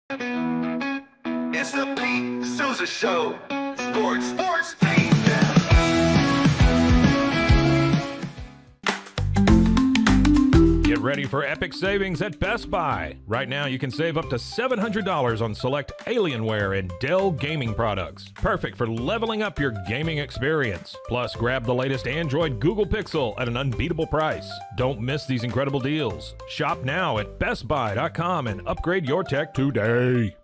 It's the Pete Sousa Show. Sports team. Get ready for epic savings at Best Buy. Right now, you can save up to $700 on select Alienware and Dell gaming products. Perfect for leveling up your gaming experience. Plus, grab the latest Android Google Pixel at an unbeatable price. Don't miss these incredible deals. Shop now at bestbuy.com and upgrade your tech today.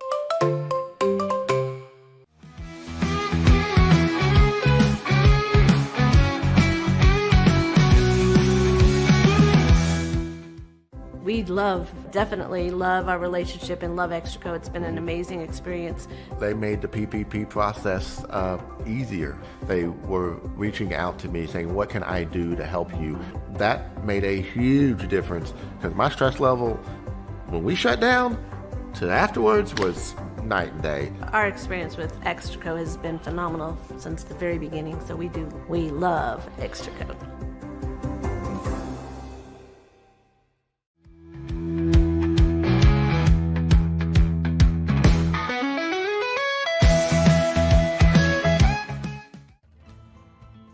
We definitely love our relationship and love Extraco. It's been an amazing experience. They made the PPP process easier. They were reaching out to me saying, what can I do to help you? That made a huge difference because my stress level, when we shut down, to afterwards was night and day. Our experience with Extraco has been phenomenal since the very beginning, so we love Extraco.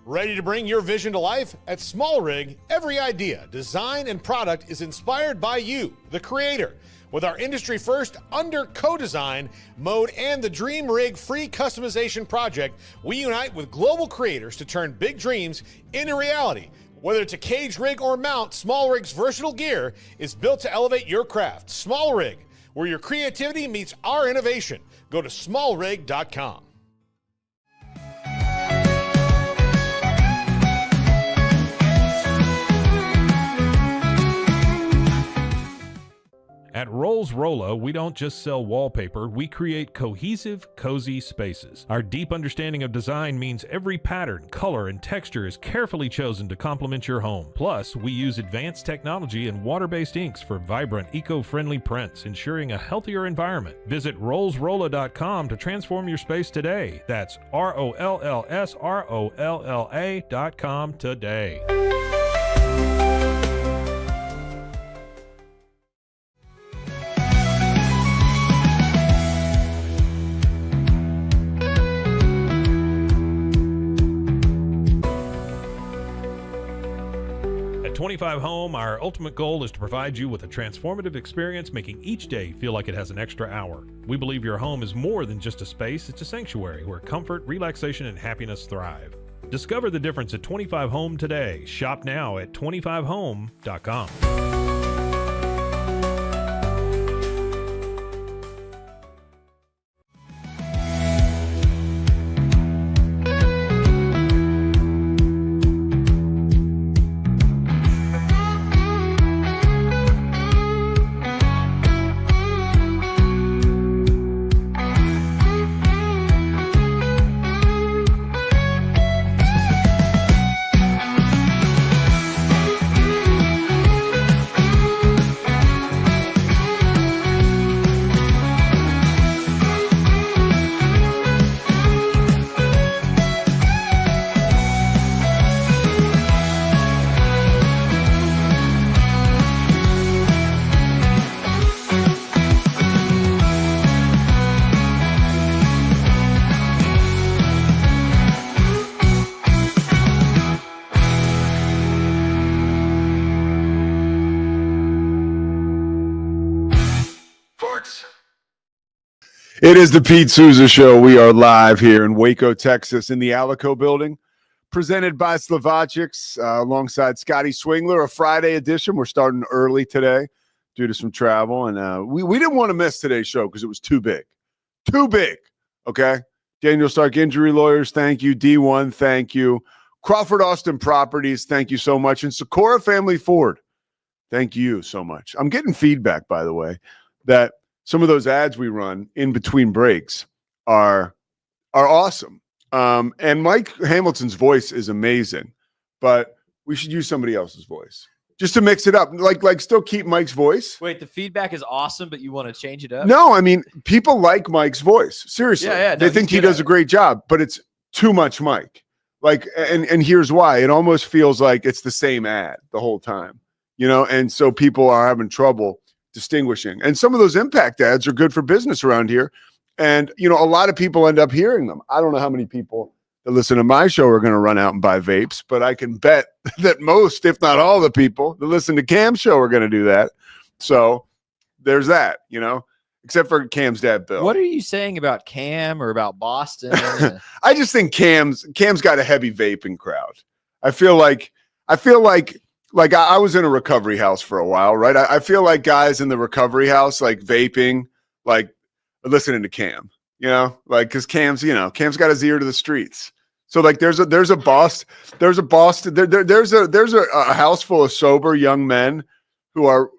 Ready to bring your vision to life? At Small Rig, every idea, design, and product is inspired by you, the creator. With our industry-first under co-design mode and the Dream Rig free customization project, we unite with global creators to turn big dreams into reality. Whether it's a cage rig or mount, Small Rig's versatile gear is built to elevate your craft. Small Rig, where your creativity meets our innovation. Go to smallrig.com. At Rolls Rolla, we don't just sell wallpaper, we create cohesive, cozy spaces. Our deep understanding of design means every pattern, color, and texture is carefully chosen to complement your home. Plus, we use advanced technology and water-based inks for vibrant, eco-friendly prints, ensuring a healthier environment. Visit rollsrolla.com to transform your space today. That's ROLLSROLLA.com today. At 25 Home, our ultimate goal is to provide you with a transformative experience, making each day feel like it has an extra hour. We believe your home is more than just a space, it's a sanctuary where comfort, relaxation, and happiness thrive. Discover the difference at 25 Home today. Shop now at 25home.com. It is the Pete Sousa Show. We are live here in Waco, Texas, in the Alico building, presented by Slovacics, alongside Scotty Swingler, a Friday edition. We're starting early today due to some travel, and we didn't want to miss today's show because it was too big. Too big, okay? Daniel Stark Injury Lawyers, thank you. D1, thank you. Crawford Austin Properties, thank you so much. And Socorro Family Ford, thank you so much. I'm getting feedback, by the way, that some of those ads we run in between breaks are awesome. And Mike Hamilton's voice is amazing, but we should use somebody else's voice just to mix it up. Like still keep Mike's voice. Wait, the feedback is awesome, but you want to change it up? No, I mean, people like Mike's voice. Seriously. Yeah, they think he does a great job, but it's too much Mike. Like, and here's why. It almost feels like it's the same ad the whole time, you know? And so people are having trouble distinguishing. And some of those impact ads are good for business around here. And, a lot of people end up hearing them. I don't know how many people that listen to my show are going to run out and buy vapes, but I can bet that most, if not all the people that listen to Cam's show are going to do that. So there's that, except for Cam's dad, Bill. What are you saying about Cam or about Boston? I just think Cam's got a heavy vaping crowd. I feel like I was in a recovery house for a while, right? I feel like guys in the recovery house, like vaping, like listening to Cam, because Cam's got his ear to the streets. So like there's a Boston, there's a house full of sober young men who are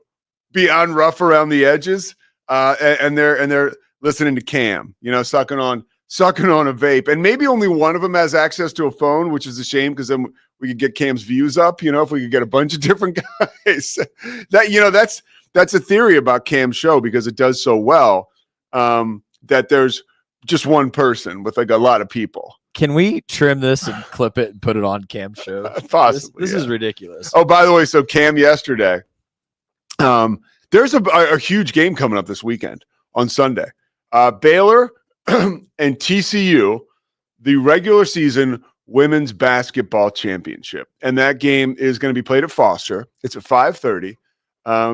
beyond rough around the edges, and they're listening to Cam, sucking on a vape, and maybe only one of them has access to a phone, which is a shame because then we could get Cam's views up. If we could get a bunch of different guys, that's a theory about Cam's show because it does so well. That there's just one person with like a lot of people. Can we trim this and clip it and put it on Cam's show? Possibly. This is ridiculous. Oh, by the way, so Cam yesterday, there's a huge game coming up this weekend on Sunday. Baylor and TCU, the regular season women's basketball championship. And that game is going to be played at Foster. It's at 5:30.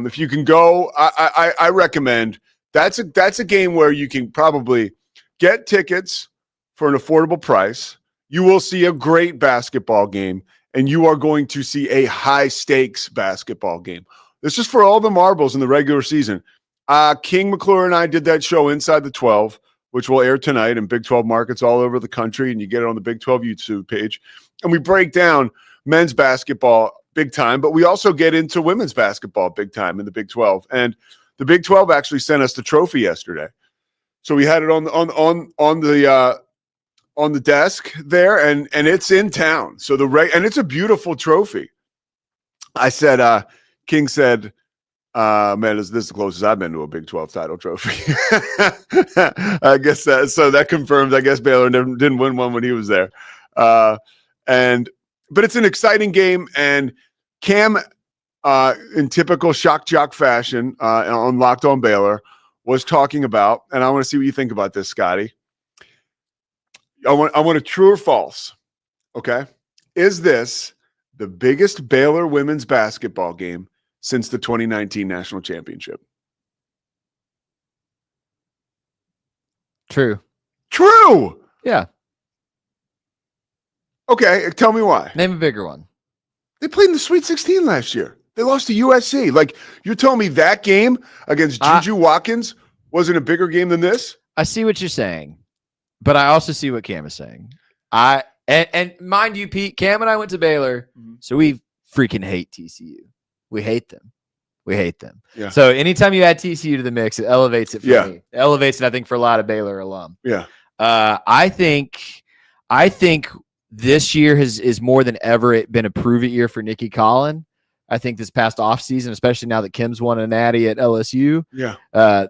If you can go, I recommend. That's a game where you can probably get tickets for an affordable price. You will see a great basketball game, and you are going to see a high-stakes basketball game. This is for all the marbles in the regular season. King McClure and I did that show Inside the 12, which will air tonight in Big 12 markets all over the country, and you get it on the Big 12 YouTube page. And we break down men's basketball big time, but we also get into women's basketball big time in the Big 12. And the Big 12 actually sent us the trophy yesterday, so we had it on the desk there, and it's in town. So and it's a beautiful trophy. I said, King said, man, this is the closest I've been to a Big 12 title trophy. I guess so that confirms. I guess Baylor didn't win one when he was there, but it's an exciting game, and Cam. In typical shock jock fashion, on Locked On Baylor, was talking about, and I want to see what you think about this, Scotty. I want a true or false. Okay, is this the biggest Baylor women's basketball game since the 2019 national championship? True. Yeah. Okay, tell me why. Name a bigger one. They played in the Sweet 16 last year. They lost to USC. Like, you're telling me that game against Juju Watkins wasn't a bigger game than this? I see what you're saying, but I also see what Cam is saying. And mind you, Pete, Cam and I went to Baylor, so we freaking hate TCU. We hate them. Yeah. So anytime you add TCU to the mix, it elevates it for me. It elevates it, I think, for a lot of Baylor alum. Yeah. I think this year is more than ever been a prove-it year for Nikki Collin. I think this past offseason, especially now that Kim's won a natty at LSU,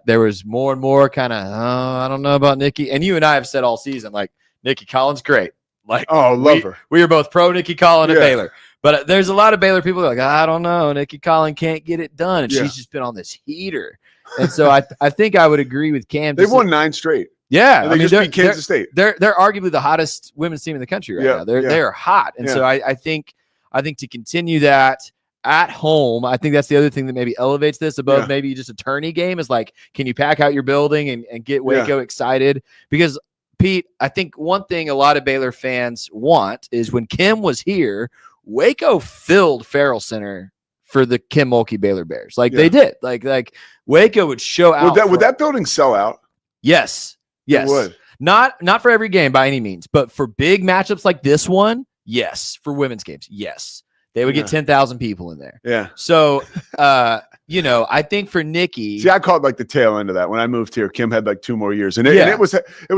there was more and more kind of, I don't know about Nikki. And you and I have said all season, like, Nikki Collin's great. Like, love her. We are both pro Nikki Collin at Baylor. But there's a lot of Baylor people who are like, I don't know, Nikki Collin can't get it done. And she's just been on this heater. And so I think I would agree with Cam. They've won 9 straight. Yeah, and they just beat Kansas State. They're arguably the hottest women's team in the country right now. They are hot, and so I think to continue that at home, I think that's the other thing that maybe elevates this above maybe just a tourney game is like, can you pack out your building and get Waco excited? Because Pete, I think one thing a lot of Baylor fans want is when Kim was here, Waco filled Farrell Center for the Kim Mulkey Baylor Bears. Like they did. Like Waco would show out. Would that building sell out? Yes. Yes. It would. Not for every game by any means, but for big matchups like this one, yes. For women's games, yes. They would get 10,000 people in there. Yeah. So, I think for Nikki. See, I caught like the tail end of that when I moved here. Kim had like 2 more years, and it was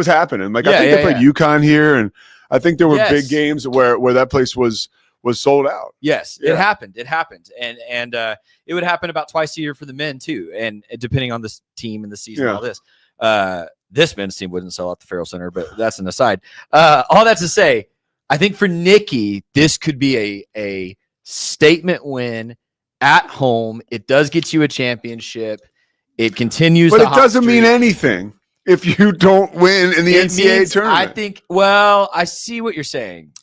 happening. Like I think they played UConn here, and I think there were big games where that place was sold out. Yes, it happened. It happened, and it would happen about twice a year for the men too, and depending on this team and the season, and all this. This men's team wouldn't sell out the Farrell Center, but that's an aside. All that to say, I think for Nikki, this could be a statement win at home. It does get you a championship. It continues. But it doesn't mean anything if you don't win in the NCAA tournament. I think, well, I see what you're saying.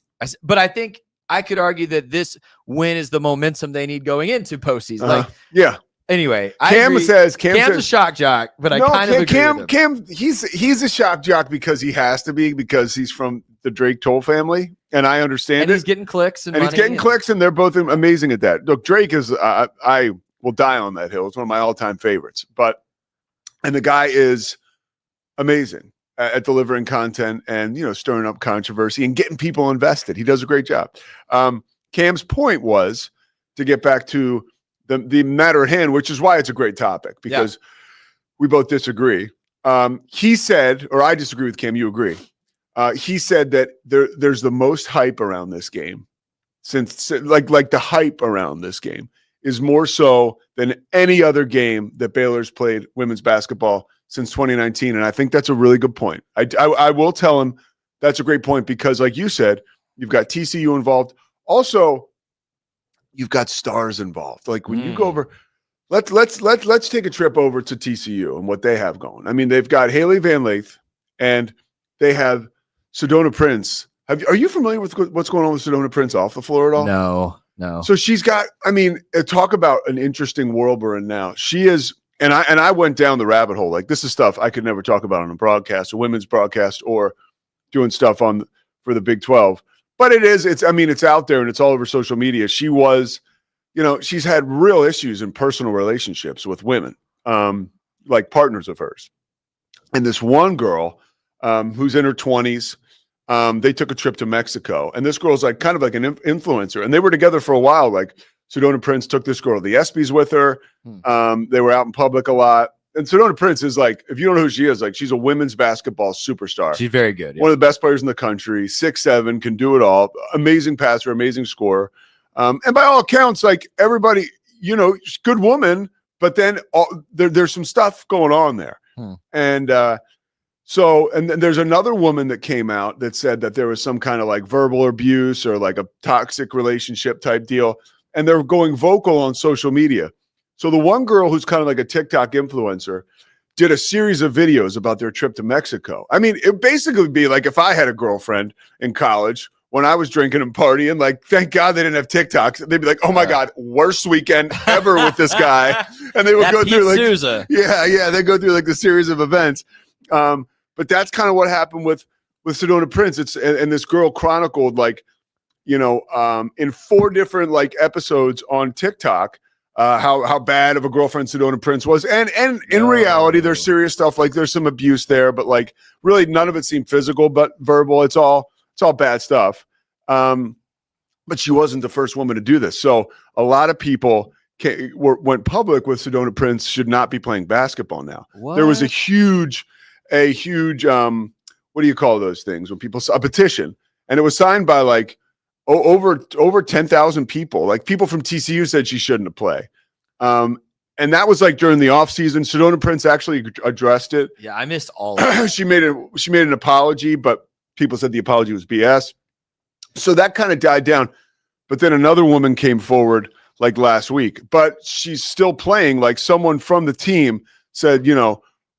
But I think I could argue that this win is the momentum they need going into postseason. Like, yeah. Anyway, Cam's a shock jock, but I kind of agree with him. Cam, he's a shock jock because he has to be, because he's from the Drake Toll family, and I understand and it. He's getting clicks and he's getting clicks, and they're both amazing at that. Look, Drake is I will die on that hill. It's one of my all-time favorites. And the guy is amazing at delivering content and stirring up controversy and getting people invested. He does a great job. Cam's point was to get back to the matter at hand, which is why it's a great topic, because we both disagree. He said, or I disagree with Cam, you agree. He said that there's the most hype around this game since like the hype around this game is more so than any other game that Baylor's played women's basketball since 2019. And I think that's a really good point. I will tell him that's a great point, because like you said, you've got TCU involved. Also, you've got stars involved. Like when you go over, let's take a trip over to TCU and what they have going. I mean, they've got Haley Van Leith and they have Sedona Prince. Are you familiar with what's going on with Sedona Prince off the floor at all? No. So she's got, I mean, talk about an interesting world we're in now. She is, and I went down the rabbit hole. Like, this is stuff I could never talk about on a broadcast, a women's broadcast, or doing stuff for the Big 12. But it's out there and it's all over social media. She was, she's had real issues in personal relationships with women, like partners of hers. And this one girl who's in her 20s, they took a trip to Mexico. And this girl's like kind of like an influencer. And they were together for a while. Like Sedona Prince took this girl to the ESPYs with her. They were out in public a lot. And Sedona Prince is like, if you don't know who she is, like she's a women's basketball superstar. She's very good. Yeah. One of the best players in the country, 6'7", can do it all. Amazing passer, amazing scorer. And by all accounts, like everybody, good woman, but then there's some stuff going on there. And and then there's another woman that came out that said that there was some kind of like verbal abuse or like a toxic relationship type deal. And they're going vocal on social media. So the one girl who's kind of like a TikTok influencer did a series of videos about their trip to Mexico. I mean, it basically be like if I had a girlfriend in college when I was drinking and partying, like, thank God they didn't have TikToks. They'd be like, oh my God, worst weekend ever with this guy. And they would go through like, Sousa. They go through like the series of events. But that's kind of what happened with Sedona Prince. And this girl chronicled like, in 4 different like episodes on TikTok, how bad of a girlfriend Sedona Prince was. And in reality, there's serious stuff. Like there's some abuse there, but like really none of it seemed physical, but verbal. It's all bad stuff. But she wasn't the first woman to do this. So a lot of people went public with Sedona Prince should not be playing basketball now. What? There was a huge, what do you call those things when people, a petition, and it was signed by like over 10,000 people. Like people from TCU said she shouldn't play. And that was like during the offseason. Sedona Prince actually addressed it. Yeah, I missed all of it. She made an apology, but people said the apology was BS. So that kind of died down. But then another woman came forward like last week, but she's still playing. Like someone from the team said,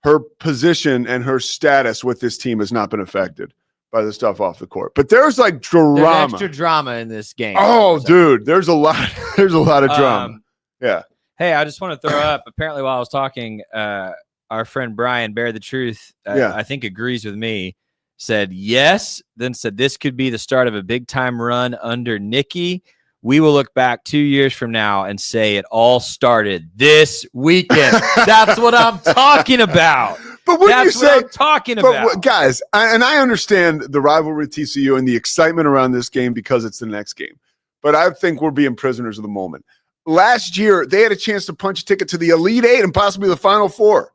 her position and her status with this team has not been affected by the stuff off the court. But there's like drama. There's extra drama in this game. Oh, dude, there's a lot of drama. Yeah. Hey, I just want to throw up, apparently while I was talking, our friend Brian, Bear the Truth, I think agrees with me, said yes, then said this could be the start of a big-time run under Nikki. We will look back 2 years from now and say it all started this weekend. That's what I'm talking about. But what you say? I'm talking about, guys, I understand the rivalry with TCU and the excitement around this game because it's the next game. But I think we're being prisoners of the moment. Last year, they had a chance to punch a ticket to the Elite Eight and possibly the Final Four.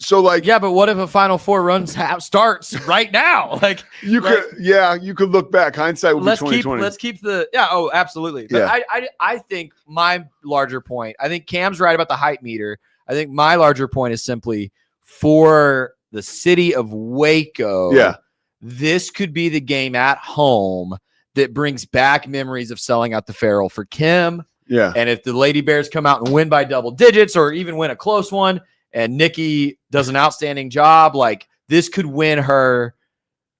So, like, yeah, but what if a Final Four run starts right now? Like, you could look back. Hindsight would be 2020. Let's keep the Oh, absolutely. But I think my larger point. I think Cam's right about the hype meter. I think my larger point is simply for the city of Waco. Yeah, this could be the game at home that brings back memories of selling out the Farrell for Kim. Yeah. And if the Lady Bears come out and win by double digits or even win a close one, and Nikki does an outstanding job, like this could win her.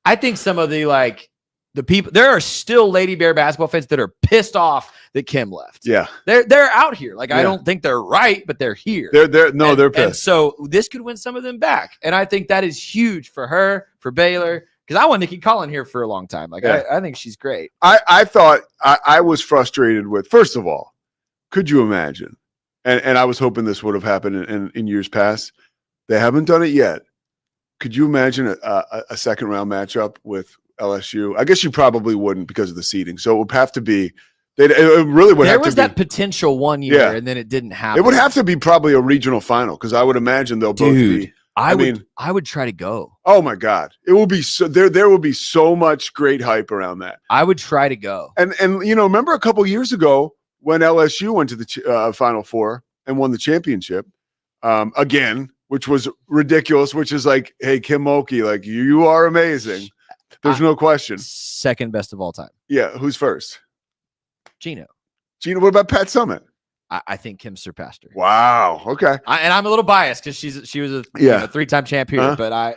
I think some of the people, there are still Lady Bear basketball fans that are pissed off that Kim left. Yeah. They're out here. Like, I Yeah. don't think they're right, but they're here. They're pissed. And so this could win some of them back. And I think that is huge for her, for Baylor, because I want Nikki Collin here for a long time. Like, Yeah. I think she's great. I thought I was frustrated with, first of all, could you imagine? And I was hoping this would have happened in years past. They haven't done it yet. Could you imagine a second round matchup with LSU? I guess you probably wouldn't because of the seeding. So it would have to be. It really would. There was that potential one year, and then it didn't happen. It would have to be probably a regional final because I would imagine they'll both be. I would try to go. Oh my God, it will be so. There will be so much great hype around that. I would try to go. And remember a couple years ago when LSU went to the Final Four and won the championship again, which was ridiculous. Which is like, hey, Kim Mulkey, like you are amazing. There's no question. Second best of all time. Yeah, who's first? Gino. What about Pat Summitt? I think Kim surpassed her. Wow. Okay. And I'm a little biased because she was a 3-time champion, but I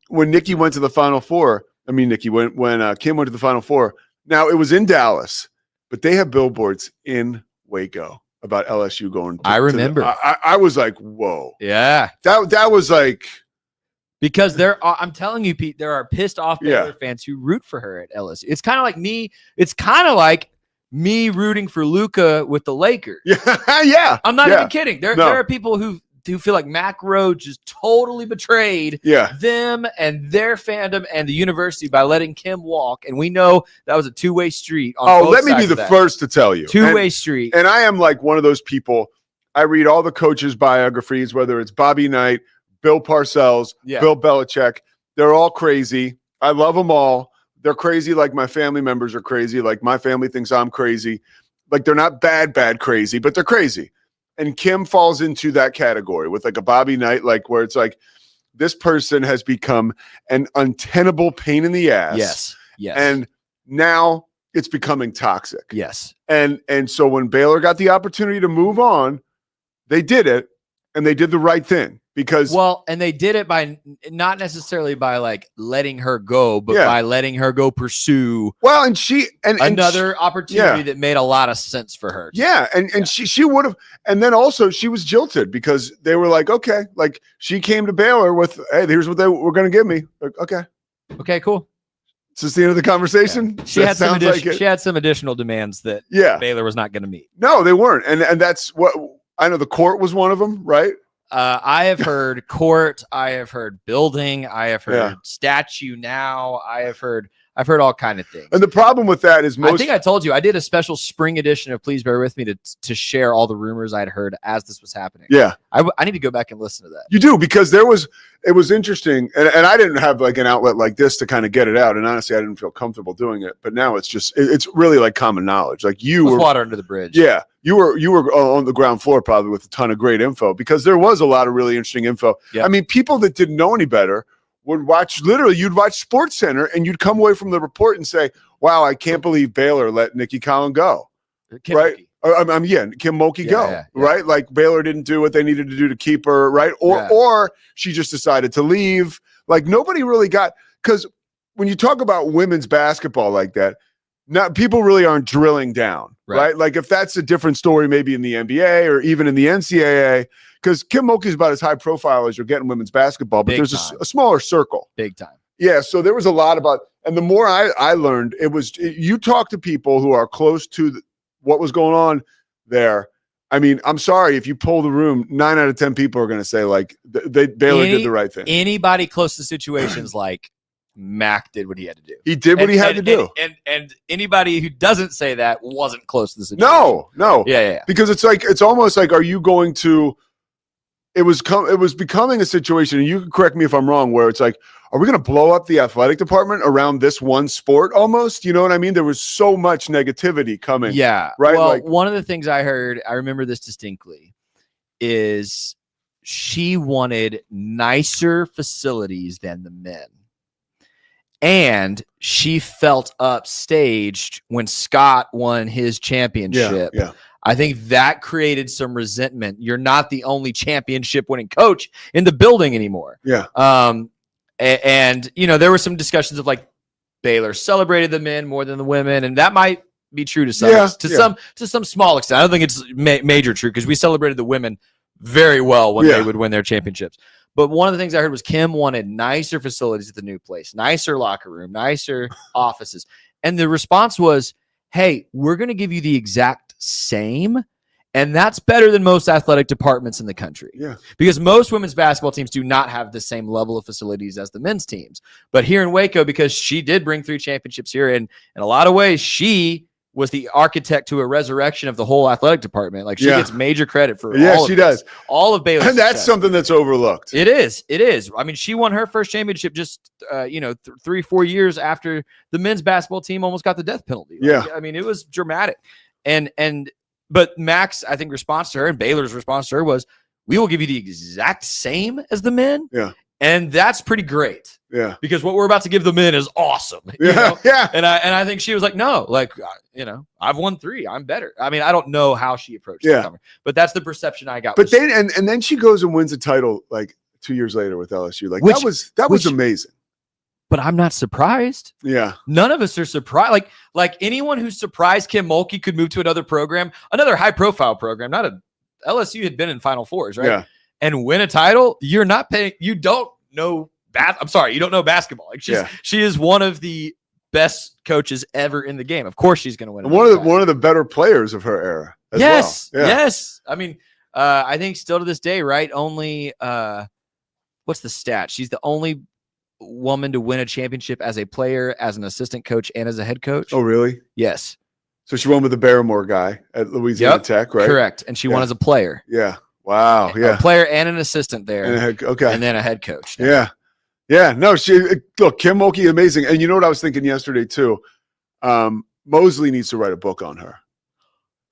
when Nikki went to the Final Four, when Kim went to the Final Four. Now it was in Dallas, but they have billboards in Waco about LSU going. I remember. I was like, whoa. Yeah. That was like. Because I'm telling you, Pete, there are pissed off Baylor fans who root for her at LSU. It's kind of like me. It's kind of like me rooting for Luka with the Lakers. Yeah. I'm not even kidding. There are people who feel like Mac Rowe just totally betrayed them and their fandom and the university by letting Kim walk. And we know that was a two-way street. Let me be the first to tell you. Two-way street. And I am like one of those people. I read all the coaches' biographies, whether it's Bobby Knight, Bill Parcells, Bill Belichick. They're all crazy. I love them all. They're crazy like my family members are crazy. Like my family thinks I'm crazy. Like they're not bad crazy, but they're crazy. And Kim falls into that category with like a Bobby Knight, like where it's like this person has become an untenable pain in the ass. Yes. And now it's becoming toxic. Yes. And so when Baylor got the opportunity to move on, they did it, and they did the right thing. Because and they did it by not necessarily by like letting her go, but by letting her go pursue another opportunity that made a lot of sense for her. Yeah, and she would have, and then also she was jilted because they were like, okay, like she came to Baylor with, hey, here's what they were going to give me. Like, okay, cool. Is this the end of the conversation? Yeah. She had some additional demands that Baylor was not going to meet. No, they weren't, and that's what I know. The court was one of them, right? I have heard court. I have heard building. I have heard statue. Now I've heard all kind of things. And the problem with that is I think I told you I did a special spring edition of Please Bear With Me to share all the rumors I'd heard as this was happening. Yeah, I need to go back and listen to that. You do, because it was interesting, and I didn't have like an outlet like this to kind of get it out. And honestly, I didn't feel comfortable doing it. But now it's really like common knowledge. Like water under the bridge. Yeah. You were on the ground floor probably with a ton of great info, because there was a lot of really interesting info. Yep. I mean, people that didn't know any better would watch, you'd watch SportsCenter and you'd come away from the report and say, wow, I can't believe Baylor let Nikki Collin go. Kim right? Kim Mulkey go. Yeah. Right? Like Baylor didn't do what they needed to do to keep her, right? Or she just decided to leave. Like nobody really got, because when you talk about women's basketball like that, people really aren't drilling down, right? Like if that's a different story, maybe in the NBA or even in the NCAA, because Kim Mulkey is about as high profile as you're getting women's basketball, but there's a smaller circle. Big time. Yeah. So there was a lot about, and the more I learned, you talk to people who are close to what was going on there. I mean, I'm sorry, if you poll the room, 9 out of 10 people are going to say like Baylor did the right thing. Anybody close to situations like Mac did what he had to do. He did what he had to do. And anybody who doesn't say that wasn't close to the situation. No. Yeah. Because it's almost like, are you going to, it was becoming a situation, and you can correct me if I'm wrong, where it's like, are we going to blow up the athletic department around this one sport almost? You know what I mean? There was so much negativity coming. Yeah. Right. Well, one of the things I heard, I remember this distinctly, is she wanted nicer facilities than the men. And she felt upstaged when Scott won his championship. Yeah. I think that created some resentment. You're not the only championship winning coach in the building anymore. Yeah. And there were some discussions of like Baylor celebrated the men more than the women, and that might be true to some small extent. I don't think it's major true because we celebrated the women very well when they would win their championships. But one of the things I heard was Kim wanted nicer facilities at the new place, nicer locker room, nicer offices. And the response was, hey, we're going to give you the exact same. And that's better than most athletic departments in the country. Yeah. Because most women's basketball teams do not have the same level of facilities as the men's teams. But here in Waco, because she did bring 3 championships here, and in a lot of ways, she was the architect to a resurrection of the whole athletic department. Like she gets major credit for all of Baylor's And that's success. something that's overlooked. It is. I mean, she won her first championship just 3-4 years after the men's basketball team almost got the death penalty. I mean, it was dramatic. But Mac's, I think, response to her and Baylor's response to her was, we will give you the exact same as the men. Yeah. And that's pretty great. Yeah. Because what we're about to give the men is awesome. Yeah. And I think she was like, no, I've won 3. I'm better. I mean, I don't know how she approached the summer, but that's the perception I got. But then she goes and wins a title like 2 years later with LSU. Like that was amazing. But I'm not surprised. Yeah. None of us are surprised. Like anyone who's surprised Kim Mulkey could move to another program, another high profile program, LSU had been in Final Fours, right? Yeah. And win a title, you're not paying. You don't know. You don't know basketball. Like she is one of the best coaches ever in the game. Of course, she's going to win. And one of the better players of her era. Yes. Well. Yeah. Yes. I mean, I think still to this day, right? Only what's the stat? She's the only woman to win a championship as a player, as an assistant coach, and as a head coach. Oh, really? Yes. So she won with the Barrymore guy at Louisiana Tech, right? Correct. And she won as a player. Yeah. Wow. Yeah. A player and an assistant there. And then a head coach. Yeah. Yeah. No, look, Kim Mulkey, amazing. And you know what I was thinking yesterday too? Mosley needs to write a book on her.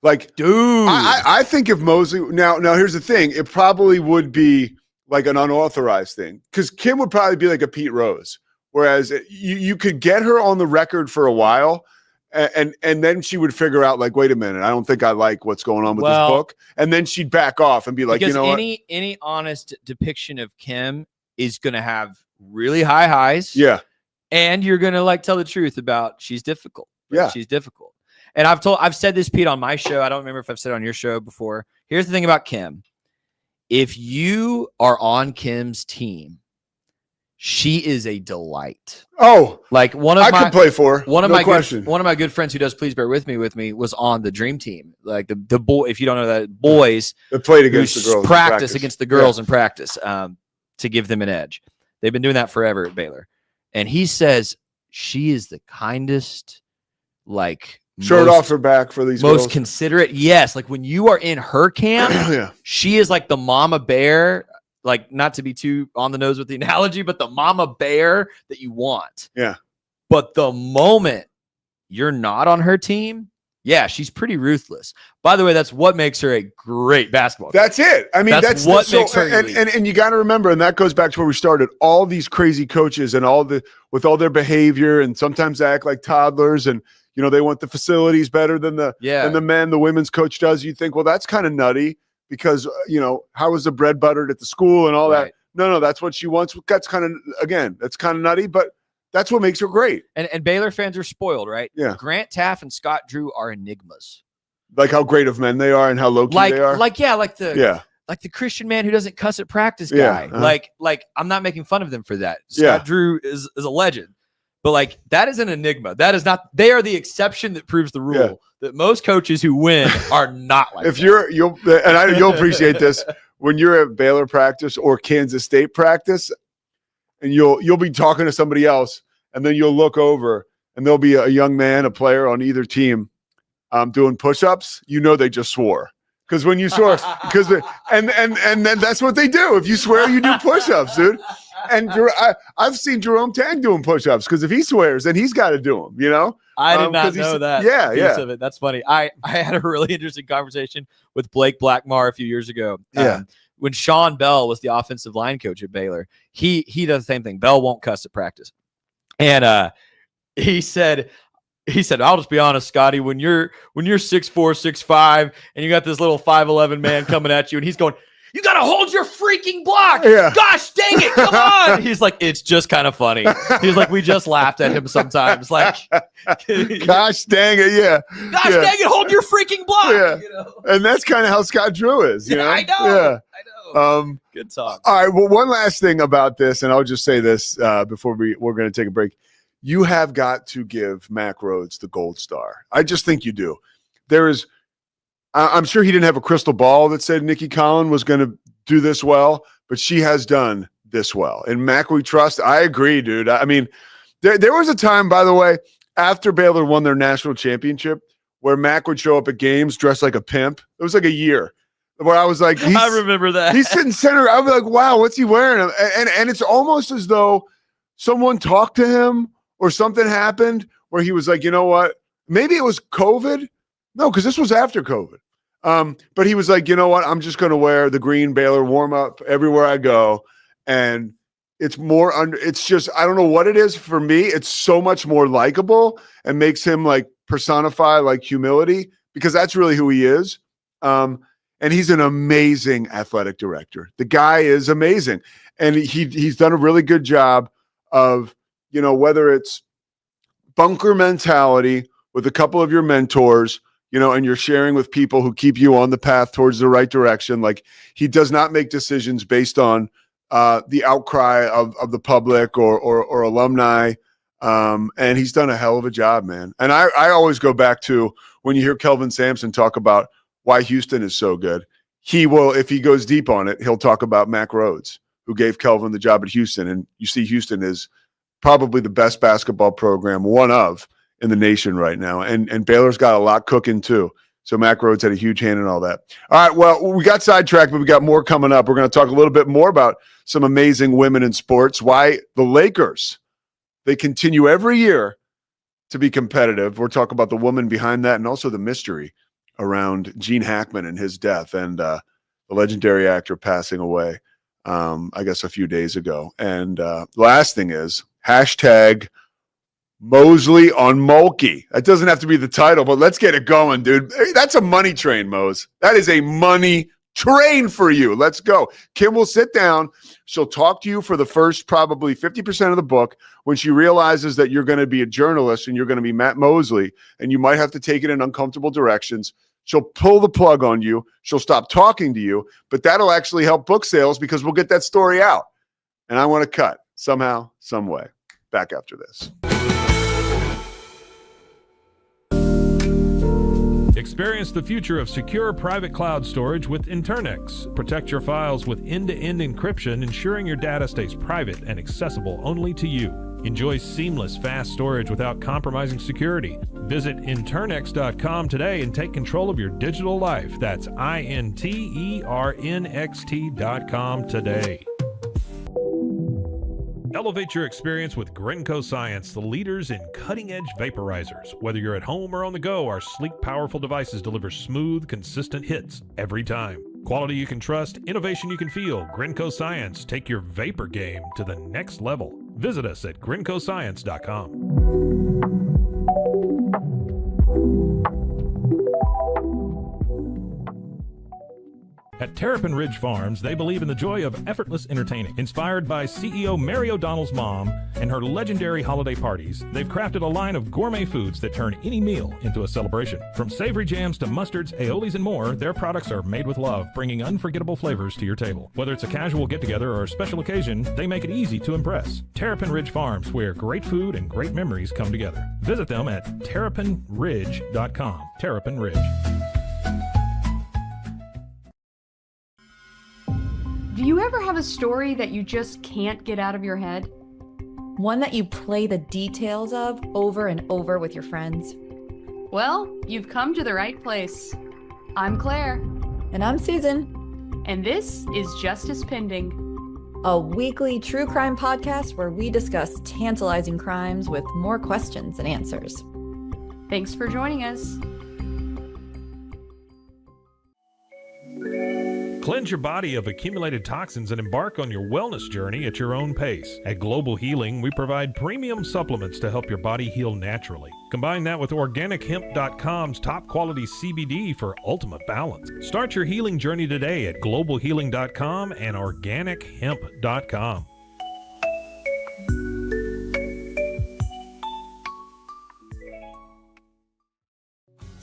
Like, dude, I think if Mosley now here's the thing, it probably would be like an unauthorized thing because Kim would probably be like a Pete Rose, whereas you could get her on the record for a while. And then she would figure out like, wait a minute, I don't think I like what's going on with this book. And then she'd back off and be like, you know what? Any honest depiction of Kim is going to have really high highs. Yeah. And you're going to like tell the truth about she's difficult. Yeah. She's difficult. And I've said this, Pete, on my show. I don't remember if I've said it on your show before. Here's the thing about Kim. If you are on Kim's team, she is a delight. Oh, like I could play for one of my good friends who does Please Bear With Me was on the dream team. Like the boy, if you don't know that, boys that played against the girls, practice against the girls in practice to give them an edge. They've been doing that forever at Baylor, and he says she is the kindest, like shirt off her back for these most girls. Considerate. Yes, like when you are in her camp, she is like the mama bear. Like, not to be too on the nose with the analogy, but the mama bear that you want. Yeah. But the moment you're not on her team, she's pretty ruthless. By the way, that's what makes her a great basketball coach. That's it. I mean, that's what makes her and you got to remember, and that goes back to where we started. All these crazy coaches and with all their behavior, and sometimes they act like toddlers, and they want the facilities better than the men. The women's coach does. You think, well, that's kind of nutty. Because, how was the bread buttered at the school and all that? No, that's what she wants. That's kind of nutty, but that's what makes her great. And Baylor fans are spoiled, right? Yeah. Grant Taff and Scott Drew are enigmas. Like how great of men they are and how low-key they are? Like the Christian man who doesn't cuss at practice guy. Like I'm not making fun of them for that. Scott Drew is a legend. But like that is an enigma. That is not. They are the exception that proves the rule. Yeah. That most coaches who win are not like. You'll appreciate this when you're at Baylor practice or Kansas State practice, and you'll be talking to somebody else, and then you'll look over, and there'll be a young man, a player on either team, doing push-ups. They just swore. Because when you swear, and then that's what they do. If you swear, you do push-ups, dude. And I've seen Jerome Tang doing push-ups because if he swears, then he's got to do them. I did not know that. Yeah. Of it. That's funny. I had a really interesting conversation with Blake Blackmar a few years ago. When Sean Bell was the offensive line coach at Baylor, he does the same thing. Bell won't cuss at practice. And he said, I'll just be honest, Scotty, when you're 6'4", 6'5", and you got this little 5'11" man coming at you, and he's going, you got to hold your freaking block. Yeah. Gosh, dang it. Come on. He's like, it's just kind of funny. He's like, we just laughed at him sometimes. Like, gosh, dang it. Yeah. Gosh, dang it. Hold your freaking block. Yeah. You know? And that's kind of how Scott Drew is. You know? I know. Yeah. I know. Good talk. All right. Well, one last thing about this, and I'll just say this before we're going to take a break. You have got to give Mac Rhodes the gold star. I just think you do. I'm sure he didn't have a crystal ball that said Nikki Collin was going to do this well, but she has done this well. And Mac, we trust. I agree, dude. I mean, there was a time, by the way, after Baylor won their national championship, where Mac would show up at games dressed like a pimp. It was like a year where I was like, I remember that. He's sitting center. I was like, wow, what's he wearing? And it's almost as though someone talked to him or something happened where he was like, you know what? Maybe it was COVID. No, because this was after COVID. But he was like, you know what? I'm just going to wear the green Baylor warm up everywhere I go. And it's more it's just, I don't know what it is for me. It's so much more likable and makes him like personify like humility, because that's really who he is. And he's an amazing athletic director. The guy is amazing. And he's done a really good job of, you know, whether it's bunker mentality with a couple of your mentors, you know, and you're sharing with people who keep you on the path towards the right direction. Like, he does not make decisions based on the outcry of the public or alumni. And he's done a hell of a job, man. And I always go back to when you hear Kelvin Sampson talk about why Houston is so good. He will, if he goes deep on it, he'll talk about Mac Rhodes, who gave Kelvin the job at Houston. And you see Houston is probably the best basketball program, one of, in the nation right now. And Baylor's got a lot cooking too. So Mac Rhodes had a huge hand in all that. All right, well, we got sidetracked, but we got more coming up. We're going to talk a little bit more about some amazing women in sports, why the Lakers, they continue every year to be competitive. We'll talk about the woman behind that and also the mystery around Gene Hackman and his death and the legendary actor passing away, I guess, a few days ago. And the last thing is hashtag Mosley on Mulkey. That doesn't have to be the title, but let's get it going, dude. That's a money train, Mose. That is a money train for you. Let's go. Kim will sit down. She'll talk to you for the first probably 50% of the book. When she realizes that you're going to be a journalist and you're going to be Matt Mosley and you might have to take it in uncomfortable directions, she'll pull the plug on you. She'll stop talking to you, but that'll actually help book sales because we'll get that story out. And I want to cut somehow, some way. Back after this. Experience the future of secure private cloud storage with Internix. Protect your files with end-to-end encryption, ensuring your data stays private and accessible only to you. Enjoy seamless, fast storage without compromising security. Visit Internix.com today and take control of your digital life. That's INTERNXT.com today. Elevate your experience with Grinco Science, the leaders in cutting-edge vaporizers. Whether you're at home or on the go, our sleek, powerful devices deliver smooth, consistent hits every time. Quality you can trust, innovation you can feel. Grinco Science. Take your vapor game to the next level. Visit us at GrincoScience.com. At Terrapin Ridge Farms, they believe in the joy of effortless entertaining. Inspired by CEO Mary O'Donnell's mom and her legendary holiday parties, they've crafted a line of gourmet foods that turn any meal into a celebration. From savory jams to mustards, aiolis, and more, their products are made with love, bringing unforgettable flavors to your table. Whether it's a casual get-together or a special occasion, they make it easy to impress. Terrapin Ridge Farms, where great food and great memories come together. Visit them at terrapinridge.com. Terrapin Ridge. Do you ever have a story that you just can't get out of your head? One that you play the details of over and over with your friends? Well, you've come to the right place. I'm Claire. And I'm Susan. And this is Justice Pending, a weekly true crime podcast where we discuss tantalizing crimes with more questions than answers. Thanks for joining us. Cleanse your body of accumulated toxins and embark on your wellness journey at your own pace. At Global Healing, we provide premium supplements to help your body heal naturally. Combine that with OrganicHemp.com's top quality CBD for ultimate balance. Start your healing journey today at GlobalHealing.com and OrganicHemp.com.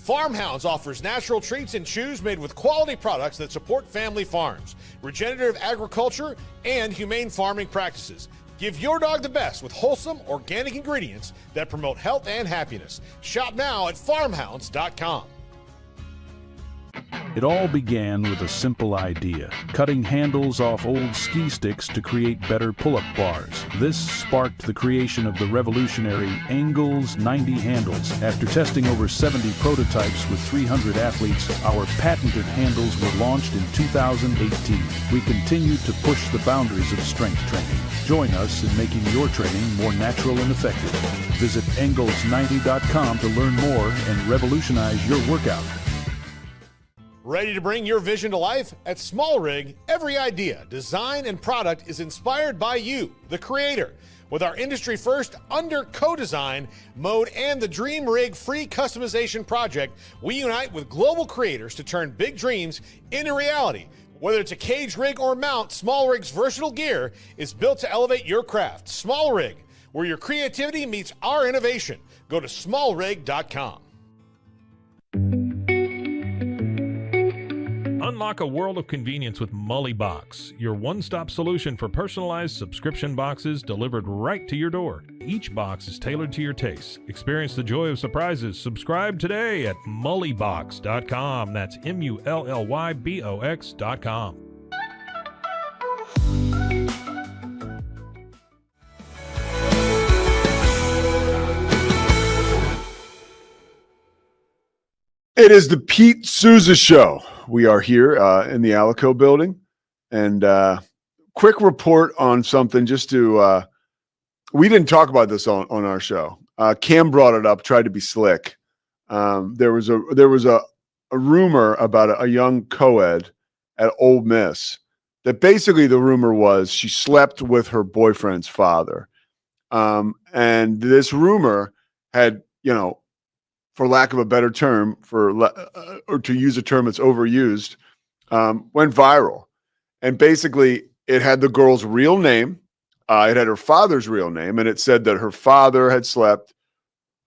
Farmhounds offers natural treats and chews made with quality products that support family farms, regenerative agriculture, and humane farming practices. Give your dog the best with wholesome, organic ingredients that promote health and happiness. Shop now at farmhounds.com. It all began with a simple idea, cutting handles off old ski sticks to create better pull-up bars. This sparked the creation of the revolutionary Engels 90 handles. After testing over 70 prototypes with 300 athletes, our patented handles were launched in 2018. We continued to push the boundaries of strength training. Join us in making your training more natural and effective. Visit Engels90.com to learn more and revolutionize your workout. Ready to bring your vision to life? At Small Rig, every idea, design, and product is inspired by you, the creator. With our industry-first under co-design mode and the Dream Rig free customization project, we unite with global creators to turn big dreams into reality. Whether it's a cage rig or mount, Small Rig's versatile gear is built to elevate your craft. Small Rig, where your creativity meets our innovation. Go to smallrig.com. Unlock a world of convenience with Mully Box, your one-stop solution for personalized subscription boxes delivered right to your door. Each box is tailored to your tastes. Experience the joy of surprises. Subscribe today at mullybox.com. That's MULLYBOX.com. It is the Pete Sousa Show. We are here in the Alico building. And quick report on something just to, we didn't talk about this on our show. Cam brought it up, tried to be slick. There was a rumor about a young co-ed at Ole Miss that basically the rumor was she slept with her boyfriend's father. And this rumor had, for lack of a better term, or to use a term that's overused, went viral. And basically, it had the girl's real name. It had her father's real name, and it said that her father had slept.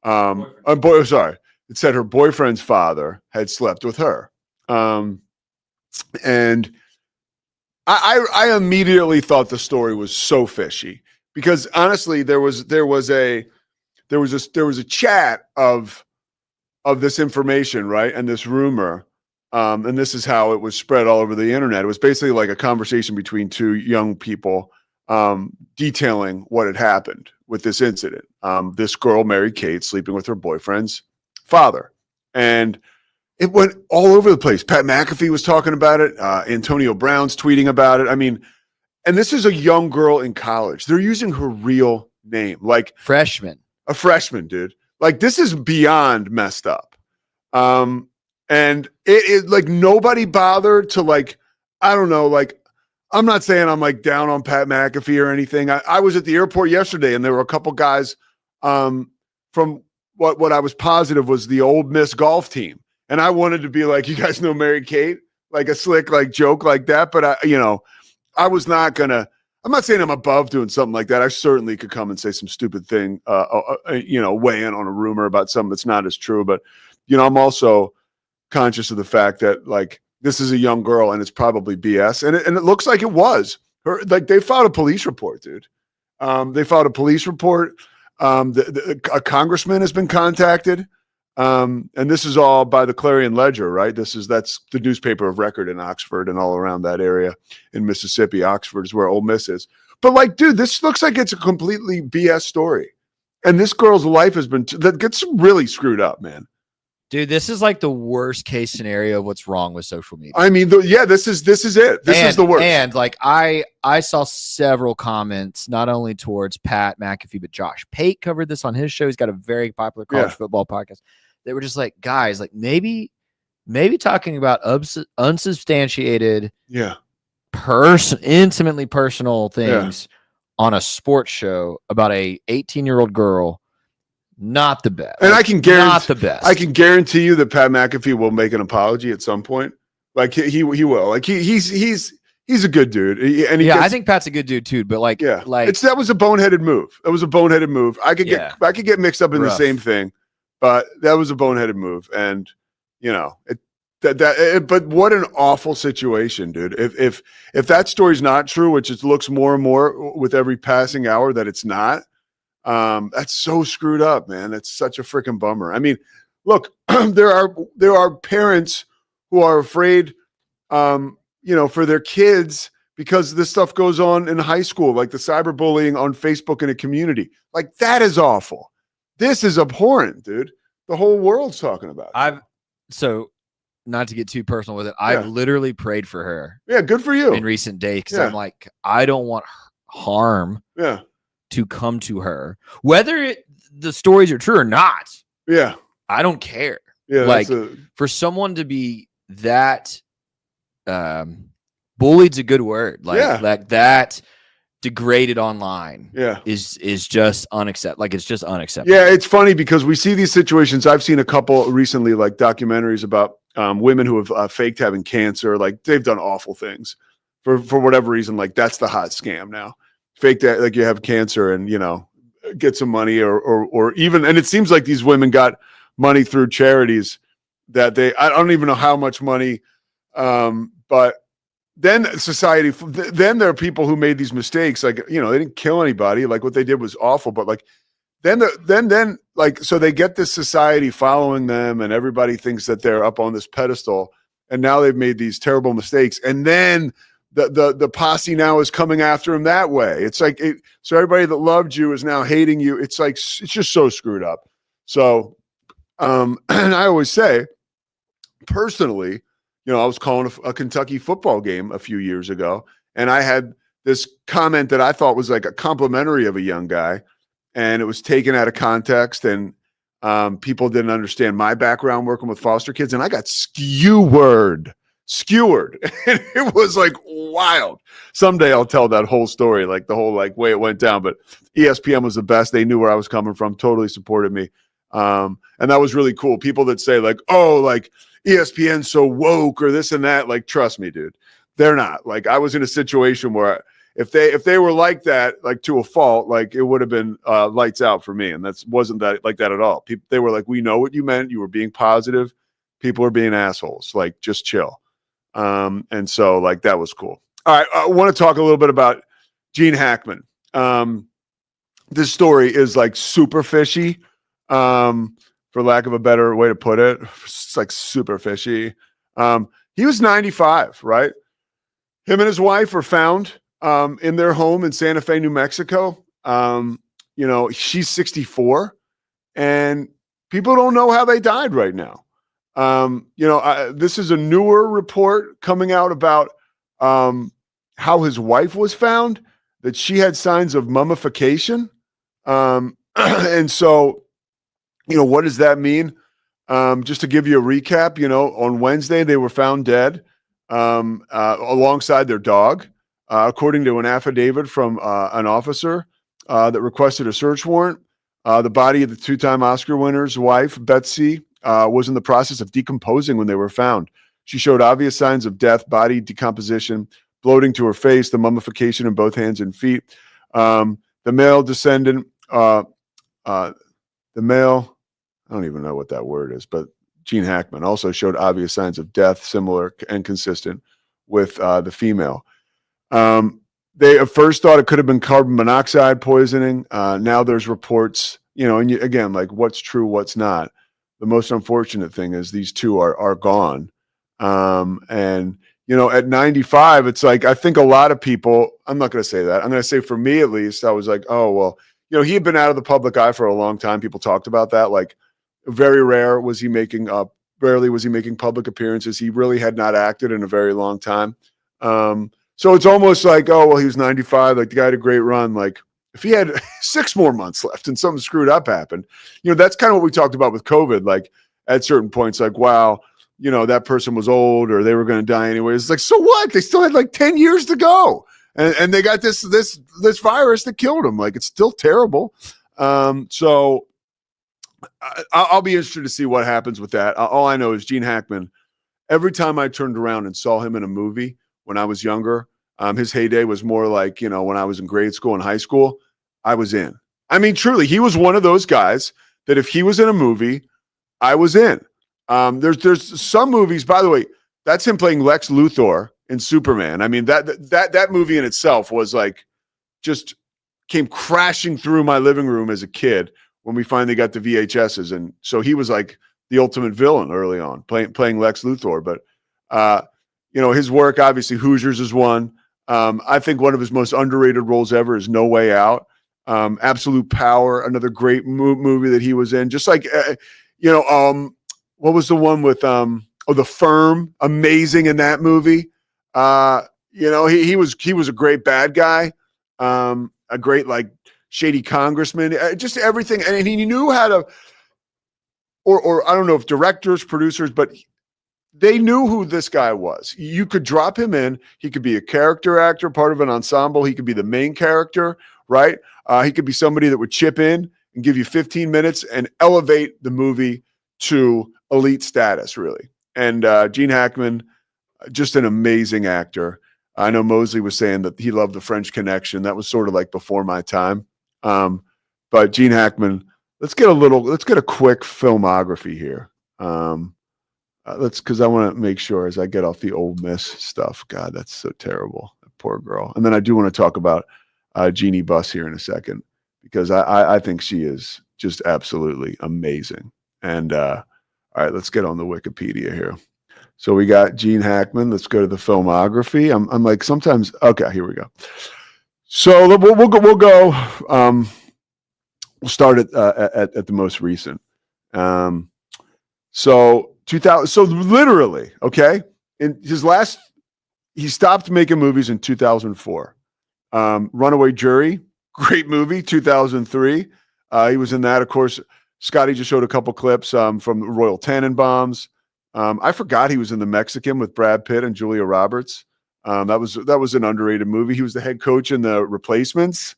It said her boyfriend's father had slept with her. And I immediately thought the story was so fishy because honestly, there was a chat of this information, right? And this rumor, and this is how it was spread all over the internet. It was basically like a conversation between two young people detailing what had happened with this incident. This girl, Mary Kate, sleeping with her boyfriend's father. And it went all over the place. Pat McAfee was talking about it. Antonio Brown's tweeting about it. I mean, and this is a young girl in college. They're using her real name. Like a freshman, dude. Like, this is beyond messed up. And it like nobody bothered to I don't know, I'm not saying I'm down on Pat McAfee or anything. I was at the airport yesterday and there were a couple guys from what I was positive was the Ole Miss golf team. And I wanted to be like, you guys know Mary Kate? Like a slick joke like that. But I was not going to. I'm not saying I'm above doing something like that. I certainly could come and say some stupid thing, weigh in on a rumor about something that's not as true. But, I'm also conscious of the fact that this is a young girl and it's probably BS. And it looks like it was. They filed a police report, dude. They filed a police report. A congressman has been contacted. And this is all by the Clarion Ledger, right? That's the newspaper of record in Oxford and all around that area in Mississippi. Oxford is where Ole Miss is. But dude, this looks like it's a completely BS story. And this girl's life that gets really screwed up, man. Dude, this is the worst case scenario of what's wrong with social media. I mean, this is it. This is the worst. And I saw several comments, not only towards Pat McAfee, but Josh Pate covered this on his show. He's got a very popular college football podcast. They were just guys, maybe maybe talking about unsubstantiated, intimately personal things on a sports show about a 18-year-old girl. Not the best. And I can guarantee, not the best. I can guarantee you that Pat McAfee will make an apology at some point. Like he will. Like he's a good dude. I think Pat's a good dude too. But that was a boneheaded move. That was a boneheaded move. I could get mixed up in the same thing, but that was a boneheaded move. And but what an awful situation, dude. If that story's not true, which it looks more and more with every passing hour that it's not. That's so screwed up, man. It's such a freaking bummer. I mean, look, there are parents who are afraid, for their kids because this stuff goes on in high school, like the cyberbullying on Facebook in a community. Like that is awful. This is abhorrent, dude. The whole world's talking about it. So not to get too personal with it, I've literally prayed for her. Yeah, good for you. In recent days, because I'm like, I don't want harm. Yeah. To come to her, whether the stories are true or not. Yeah, I don't care. Yeah, like for someone to be that bullied's a good word. Like that degraded online. Is just unacceptable. Like it's just unacceptable. Yeah, it's funny because we see these situations. I've seen a couple recently, like documentaries about women who have faked having cancer. Like they've done awful things for whatever reason. Like that's the hot scam now. Fake that, like you have cancer and, get some money or even, and it seems like these women got money through charities that I don't even know how much money. But then then there are people who made these mistakes. Like, they didn't kill anybody. Like what they did was awful, but like, then so they get this society following them and everybody thinks that they're up on this pedestal and now they've made these terrible mistakes. And then the posse now is coming after him that way. It's like so everybody that loved you is now hating you. It's like it's just so screwed up. So and I always say personally, I was calling a Kentucky football game a few years ago, and I had this comment that I thought was like a complimentary of a young guy, and it was taken out of context, and people didn't understand my background working with foster kids, and I got skewered. And it was like wild. Someday I'll tell that whole story, like the whole way it went down. But ESPN was the best. They knew where I was coming from, totally supported me. And that was really cool. People that say like, oh, like ESPN's so woke or this and that, like, trust me, dude, they're not. Like I was in a situation where if they were like that, like to a fault, like it would have been lights out for me. And wasn't that like that at all. They were like, we know what you meant. You were being positive. People are being assholes. Like just chill. And so like that was cool. All right, I want to talk a little bit about Gene Hackman. This story is like super fishy, for lack of a better way to put it. It's like super fishy. He was 95, right? Him and his wife were found in their home in Santa Fe, New Mexico. She's 64, and people don't know how they died right now. This is a newer report coming out about how his wife was found, that she had signs of mummification. And so, what does that mean? Just to give you a recap, on Wednesday, they were found dead alongside their dog, according to an affidavit from an officer that requested a search warrant. The body of the two-time Oscar winner's wife, Betsy, was in the process of decomposing when they were found. She showed obvious signs of death, body decomposition, bloating to her face, the mummification in both hands and feet. The male descendant, I don't even know what that word is, but Gene Hackman also showed obvious signs of death, similar and consistent with the female. They at first thought it could have been carbon monoxide poisoning. Now there's reports, and again, like what's true, what's not. The most unfortunate thing is these two are gone. And, at 95, it's like, I think a lot of people, I'm not going to say that. I'm going to say for me, at least, I was like, oh, well, he had been out of the public eye for a long time. People talked about that. Like very rarely was he making public appearances. He really had not acted in a very long time. So it's almost like, oh, well, he was 95. Like the guy had a great run. Like if he had 6 more months left and something screwed up happened, that's kind of what we talked about with COVID. Like at certain points, like, wow, that person was old or they were going to die anyway. It's like, so what? They still had like 10 years to go. And they got this virus that killed them. Like, it's still terrible. So I'll be interested to see what happens with that. All I know is Gene Hackman, every time I turned around and saw him in a movie when I was younger, his heyday was more like, when I was in grade school and high school, I was in. I mean, truly, he was one of those guys that if he was in a movie, I was in. There's some movies, by the way, that's him playing Lex Luthor in Superman. I mean, that movie in itself was like, just came crashing through my living room as a kid when we finally got the VHSs. And so he was like the ultimate villain early on, playing Lex Luthor. But, his work, obviously Hoosiers is one. I think one of his most underrated roles ever is No Way Out. Absolute Power, another great movie that he was in. Just like, what was the one with, The Firm? Amazing in that movie. He was a great bad guy. A great, like, shady congressman, just everything. And he knew how to, or I don't know if directors, producers, but they knew who this guy was. You could drop him in. He could be a character actor, part of an ensemble. He could be the main character, right? He could be somebody that would chip in and give you 15 minutes and elevate the movie to elite status, really. And Gene Hackman, just an amazing actor. I know Mosley was saying that he loved The French Connection. That was sort of like before my time. But Gene Hackman, let's get a quick filmography here. Because I want to make sure as I get off the Ole Miss stuff. God, that's so terrible. That poor girl. And then I do want to talk about Jeannie Buss here in a second, because I think she is just absolutely amazing. And all right, let's get on the Wikipedia here. So we got Gene Hackman. Let's go to the filmography. I'm like, sometimes, okay, here we go. So we'll go. We'll start at the most recent. So 2000. So literally, okay. In his last, he stopped making movies in 2004. Runaway Jury, great movie, 2003. He was in that, of course. Scotty just showed a couple clips from Royal Tenenbaums. I forgot he was in The Mexican with Brad Pitt and Julia Roberts. That was an underrated movie. He was the head coach in The Replacements.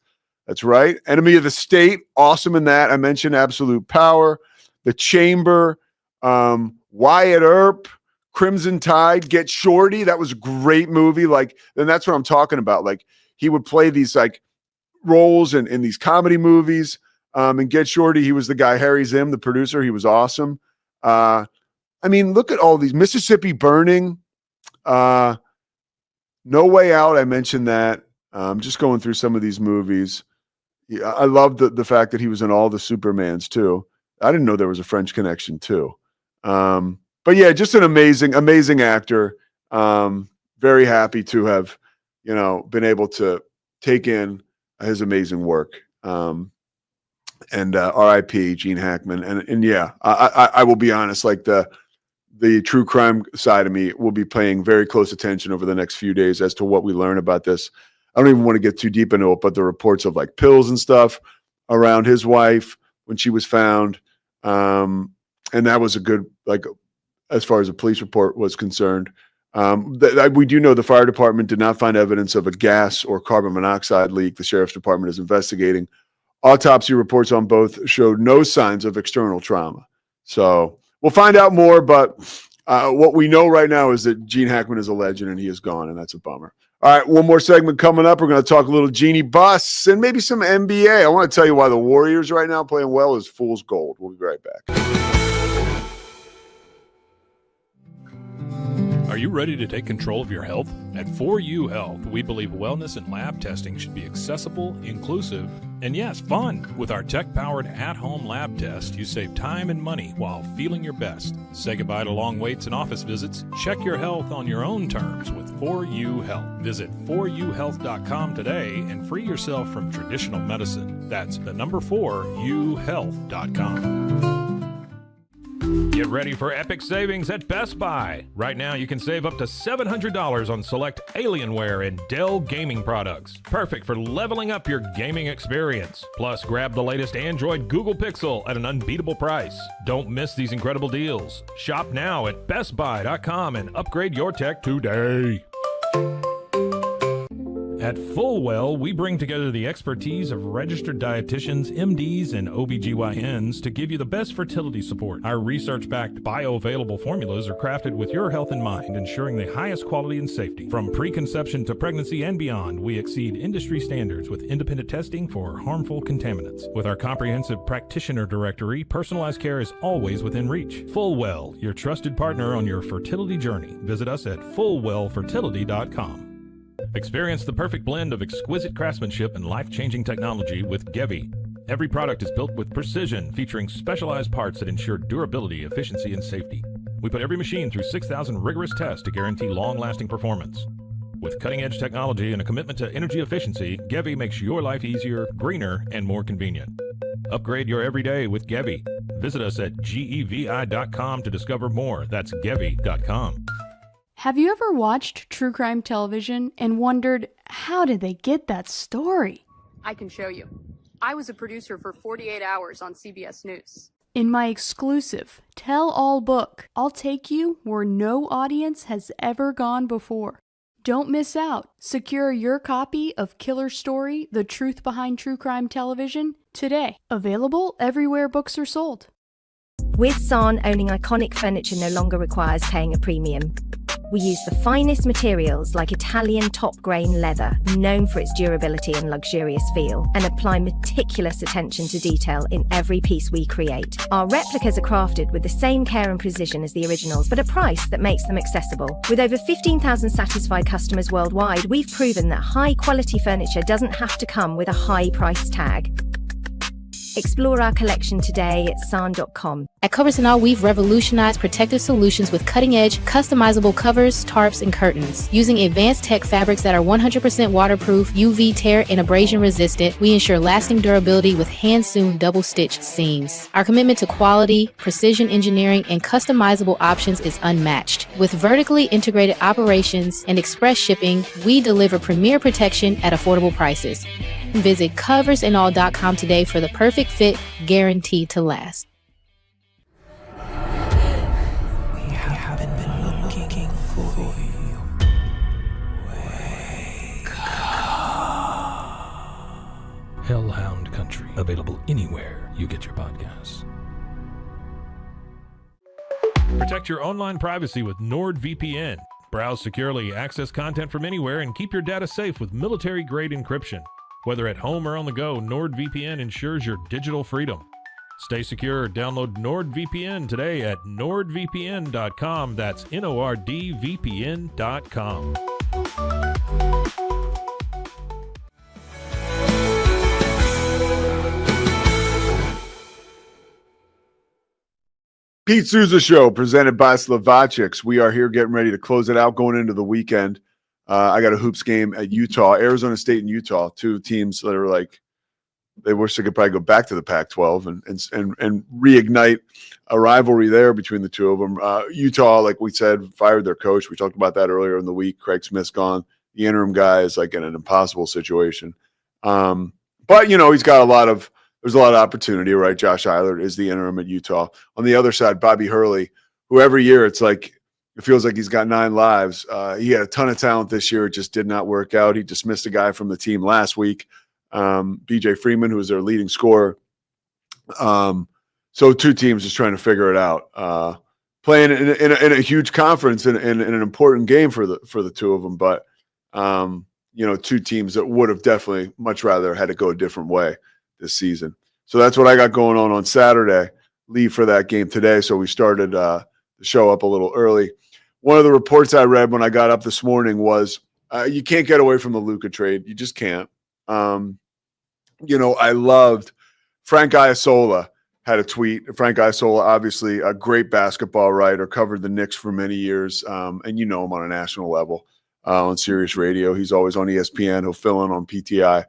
That's right. Enemy of the State, awesome in that. I mentioned Absolute Power, The Chamber, Wyatt Earp, Crimson Tide, Get Shorty. That was a great movie. Like, and that's what I'm talking about. Like, he would play these like roles in these comedy movies. And Get Shorty, he was the guy, Harry Zim, the producer. He was awesome. I mean, look at all these. Mississippi Burning, No Way Out. I mentioned that. Just going through some of these movies. Yeah, I love the fact that he was in all the Supermans too. I didn't know there was a French Connection too. But yeah, just an amazing actor. Very happy to have, been able to take in his amazing work. And R.I.P. Gene Hackman. And yeah, I will be honest, like the true crime side of me will be paying very close attention over the next few days as to what we learn about this. I don't even want to get too deep into it, but the reports of like pills and stuff around his wife when she was found. And that was a good, like, as far as a police report was concerned. We do know the fire department did not find evidence of a gas or carbon monoxide leak. The sheriff's department is investigating. Autopsy reports on both showed no signs of external trauma. So we'll find out more, but what we know right now is that Gene Hackman is a legend and he is gone, and that's a bummer. All right, one more segment coming up. We're going to talk a little Jeannie Buss and maybe some NBA. I want to tell you why the Warriors right now playing well is fool's gold. We'll be right back. Are you ready to take control of your health? At 4U Health, we believe wellness and lab testing should be accessible, inclusive, and yes, fun. With our tech-powered at-home lab test, you save time and money while feeling your best. Say goodbye to long waits and office visits. Check your health on your own terms with 4U Health. Visit 4uhealth.com today and free yourself from traditional medicine. That's the number 4uhealth.com. Get ready for epic savings at Best Buy. Right now, you can save up to $700 on select Alienware and Dell gaming products. Perfect for leveling up your gaming experience. Plus, grab the latest Android Google Pixel at an unbeatable price. Don't miss these incredible deals. Shop now at bestbuy.com and upgrade your tech today. At Fullwell, we bring together the expertise of registered dietitians, MDs, and OBGYNs to give you the best fertility support. Our research-backed bioavailable formulas are crafted with your health in mind, ensuring the highest quality and safety. From preconception to pregnancy and beyond, we exceed industry standards with independent testing for harmful contaminants. With our comprehensive practitioner directory, personalized care is always within reach. Fullwell, your trusted partner on your fertility journey. Visit us at fullwellfertility.com. Experience the perfect blend of exquisite craftsmanship and life-changing technology with Gevi. Every product is built with precision, featuring specialized parts that ensure durability, efficiency, and safety. We put every machine through 6,000 rigorous tests to guarantee long-lasting performance. With cutting-edge technology and a commitment to energy efficiency, Gevi makes your life easier, greener, and more convenient. Upgrade your everyday with Gevi. Visit us at gevi.com to discover more. That's gevi.com. Have you ever watched true crime television and wondered, how did they get that story? I can show you. I was a producer for 48 Hours on CBS News. In my exclusive tell-all book, I'll take you where no audience has ever gone before. Don't miss out. Secure your copy of Killer Story: The Truth Behind True Crime Television today. Available everywhere books are sold. With San, owning iconic furniture no longer requires paying a premium. We use the finest materials like Italian top-grain leather, known for its durability and luxurious feel, and apply meticulous attention to detail in every piece we create. Our replicas are crafted with the same care and precision as the originals, but at a price that makes them accessible. With over 15,000 satisfied customers worldwide, we've proven that high-quality furniture doesn't have to come with a high price tag. Explore our collection today at san.com. At Covers & All, we've revolutionized protective solutions with cutting-edge, customizable covers, tarps, and curtains. Using advanced tech fabrics that are 100% waterproof, UV tear, and abrasion resistant, we ensure lasting durability with hand-sewn double-stitch seams. Our commitment to quality, precision engineering, and customizable options is unmatched. With vertically integrated operations and express shipping, we deliver premier protection at affordable prices. Visit coversandall.com today for the perfect fit, guaranteed to last. We haven't been looking for you. Wake up. Hellhound Country, available anywhere you get your podcasts. Protect your online privacy with NordVPN. Browse securely, access content from anywhere, and keep your data safe with military-grade encryption. Whether at home or on the go, NordVPN ensures your digital freedom. Stay secure. Download NordVPN today at nordvpn.com. That's NORDVPN.com. Pete Sousa Show, presented by Slovacics. We are here getting ready to close it out, going into the weekend. I got a hoops game at Utah, Arizona State and Utah, two teams that are like, they wish they could probably go back to the Pac-12 and reignite a rivalry there between the two of them. Utah, like we said, fired their coach. We talked about that earlier in the week. Craig Smith's gone. The interim guy is like in an impossible situation. But, you know, he's got there's a lot of opportunity, right? Josh Eilert is the interim at Utah. On the other side, Bobby Hurley, who every year it's like, it feels like he's got 9 lives. He had a ton of talent this year. It just did not work out. He dismissed a guy from the team last week, BJ Freeman, who was their leading scorer. So two teams just trying to figure it out. Playing in a huge conference in an important game for the two of them. But, you know, two teams that would have definitely much rather had it go a different way this season. So that's what I got going on Saturday. Leave for that game today. So we started the show up a little early. One of the reports I read when I got up this morning was you can't get away from the Luka trade. You just can't. You know, I loved Frank Iasola had a tweet. Frank Iasola, obviously a great basketball writer, covered the Knicks for many years. And you know him on a national level on Sirius Radio. He's always on ESPN. He'll fill in on PTI.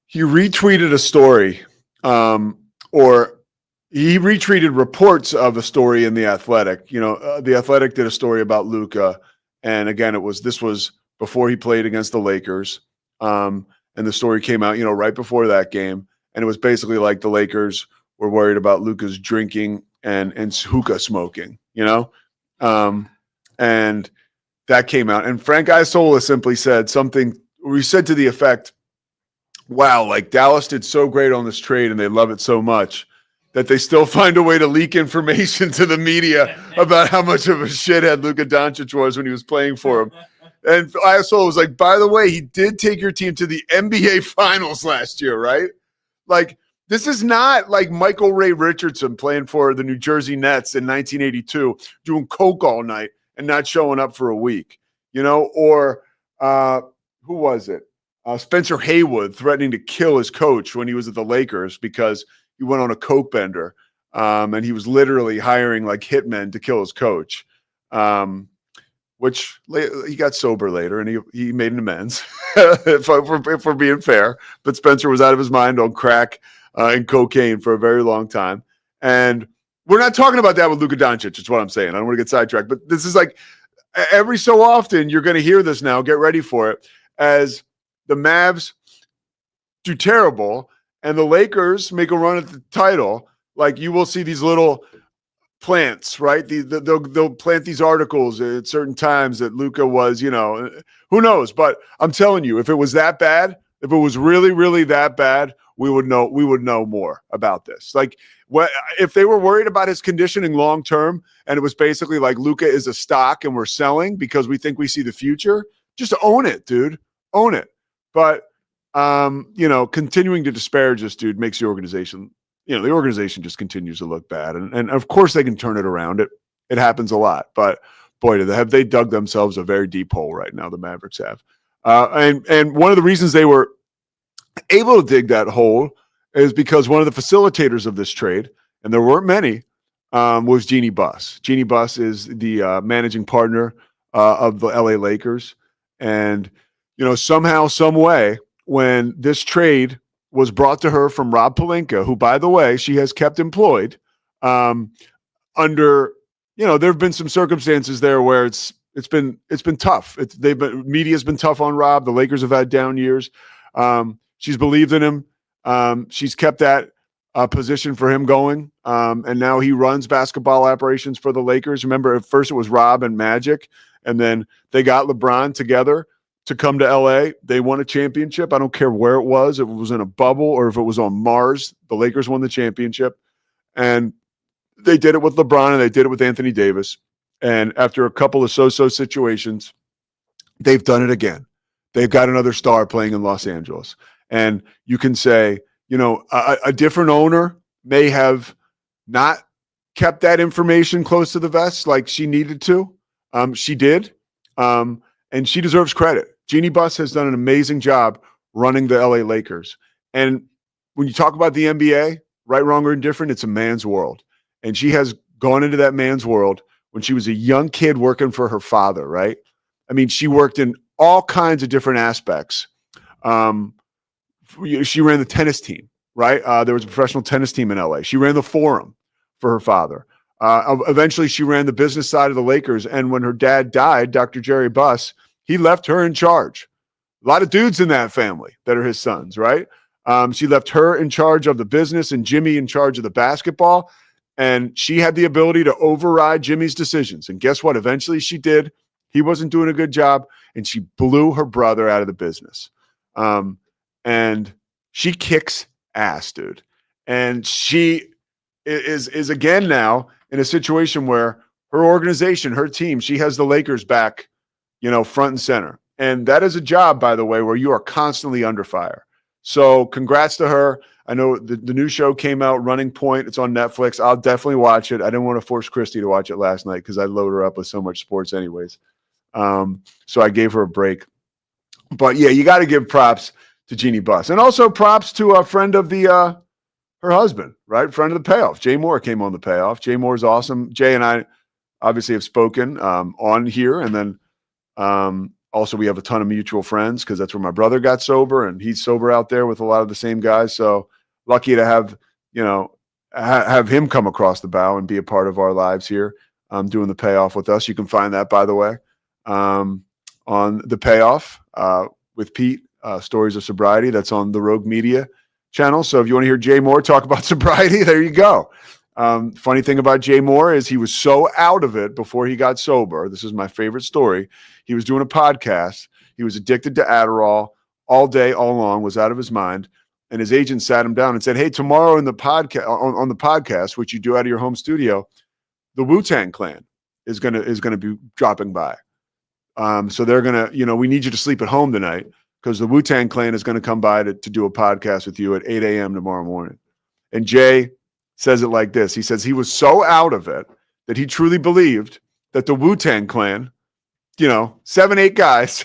He retweeted a story or he retweeted reports of a story in The Athletic. The Athletic did a story about Luka, and again, this was before he played against the Lakers. And the story came out, right before that game, and it was basically like the Lakers were worried about Luka's drinking and hookah smoking, and that came out. And Frank Isola simply said something. We said to the effect, "Wow, like Dallas did so great on this trade, and they love it so much that they still find a way to leak information to the media about how much of a shithead Luka Doncic was when he was playing for him." And Isola was like, "By the way, he did take your team to the NBA Finals last year, right? Like, this is not like Michael Ray Richardson playing for the New Jersey Nets in 1982, doing coke all night and not showing up for a week, or who was it? Spencer Haywood threatening to kill his coach when he was at the Lakers because he went on a coke bender, and he was literally hiring like hitmen to kill his coach, which he got sober later and he made an amends, if we're being fair. But Spencer was out of his mind on crack and cocaine for a very long time. And we're not talking about that with Luka Doncic, is what I'm saying. I don't want to get sidetracked, but this is like every so often you're going to hear this now. Get ready for it. As the Mavs do terrible and the Lakers make a run at the title, like you will see these little plants, right? They'll plant these articles at certain times that Luka was, who knows? But I'm telling you, if it was that bad, if it was really, really that bad, we would know more about this. Like, if they were worried about his conditioning long term, and it was basically like Luka is a stock and we're selling because we think we see the future, just own it, dude. Own it. But continuing to disparage this dude makes the organization, the organization just continues to look bad. And of course they can turn it around. It happens a lot. But boy, have they dug themselves a very deep hole right now, the Mavericks have. And one of the reasons they were able to dig that hole is because one of the facilitators of this trade, and there weren't many, was Jeannie Buss. Jeannie Buss is the managing partner of the LA Lakers. And, somehow, some way, when this trade was brought to her from Rob Pelinka, who, by the way, she has kept employed under, there have been some circumstances there where it's been tough. Media's been tough on Rob. The Lakers have had down years. She's believed in him. She's kept that position for him going. And now he runs basketball operations for the Lakers. Remember, at first it was Rob and Magic, and then they got LeBron together to come to LA. They won a championship. I don't care where it was. If it was in a bubble or if it was on Mars, the Lakers won the championship. And they did it with LeBron and they did it with Anthony Davis. And after a couple of so-so situations, they've done it again. They've got another star playing in Los Angeles. And you can say, a different owner may have not kept that information close to the vest like she needed to. She did. And she deserves credit. Jeannie Buss has done an amazing job running the LA Lakers. And when you talk about the NBA, right, wrong, or indifferent, it's a man's world. And she has gone into that man's world when she was a young kid working for her father, right? I mean, she worked in all kinds of different aspects. She ran the tennis team, right? There was a professional tennis team in LA. She ran the Forum for her father. Eventually, she ran the business side of the Lakers. And when her dad died, Dr. Jerry Buss, he left her in charge. A lot of dudes in that family that are his sons, right? She left her in charge of the business and Jimmy in charge of the basketball. And she had the ability to override Jimmy's decisions. And guess what? Eventually she did. He wasn't doing a good job. And she blew her brother out of the business. And she kicks ass, dude. And she is again now in a situation where her organization, her team, she has the Lakers back, front and center. And that is a job, by the way, where you are constantly under fire. So congrats to her. I know the new show came out, Running Point. It's on Netflix. I'll definitely watch it. I didn't want to force Christy to watch it last night because I load her up with so much sports anyways. So I gave her a break. But yeah, you got to give props to Jeannie Buss. And also props to a friend of the her husband, right? Friend of the Payoff. Jay Moore came on the Payoff. Jay Moore is awesome. Jay and I obviously have spoken on here. And then also we have a ton of mutual friends because that's where my brother got sober, and he's sober out there with a lot of the same guys. So lucky to have, have him come across the bow and be a part of our lives here, doing the payoff with us. You can find that, by the way, on the payoff with Pete, Stories of Sobriety. That's on the Rogue Media channel. So if you want to hear Jay Moore talk about sobriety, there you go. Funny thing about Jay Moore is he was so out of it before he got sober. This is my favorite story. He was doing a podcast. He was addicted to Adderall all day, all long, was out of his mind. And his agent sat him down and said, hey, tomorrow in the podcast, on the podcast, which you do out of your home studio, the Wu-Tang Clan is gonna be dropping by. So they're gonna, we need you to sleep at home tonight because the Wu-Tang Clan is gonna come by to do a podcast with you at 8 a.m. tomorrow morning. And Jay says it like this. He says he was so out of it that he truly believed that the Wu-Tang Clan, 7, 8 guys,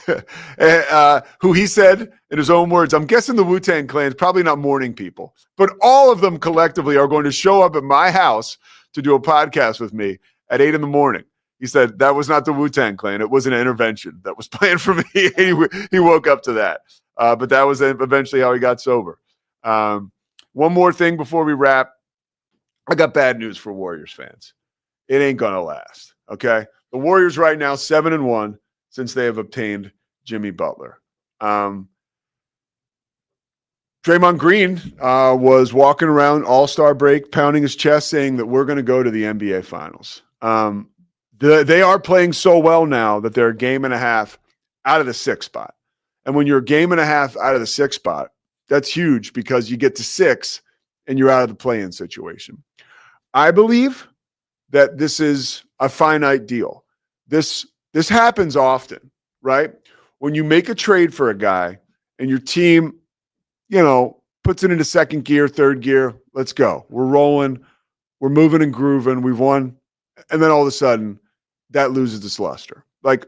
who he said in his own words, I'm guessing the Wu-Tang Clan is probably not morning people, but all of them collectively are going to show up at my house to do a podcast with me at 8 a.m. He said that was not the Wu-Tang Clan. It was an intervention that was planned for me. He woke up to that. But that was eventually how he got sober. One more thing before we wrap. I got bad news for Warriors fans. It ain't going to last, okay? The Warriors right now, 7-1 since they have obtained Jimmy Butler. Draymond Green was walking around All-Star break, pounding his chest, saying that we're going to go to the NBA Finals. They are playing so well now that they're a game and a half out of the 6th spot. And when you're a game and a half out of the 6th spot, that's huge because you get to 6 and you're out of the play-in situation. I believe that this is a finite deal. This happens often, right? When you make a trade for a guy and your team, puts it into second gear, third gear, let's go. We're rolling. We're moving and grooving. We've won. And then all of a sudden, that loses its luster. Like,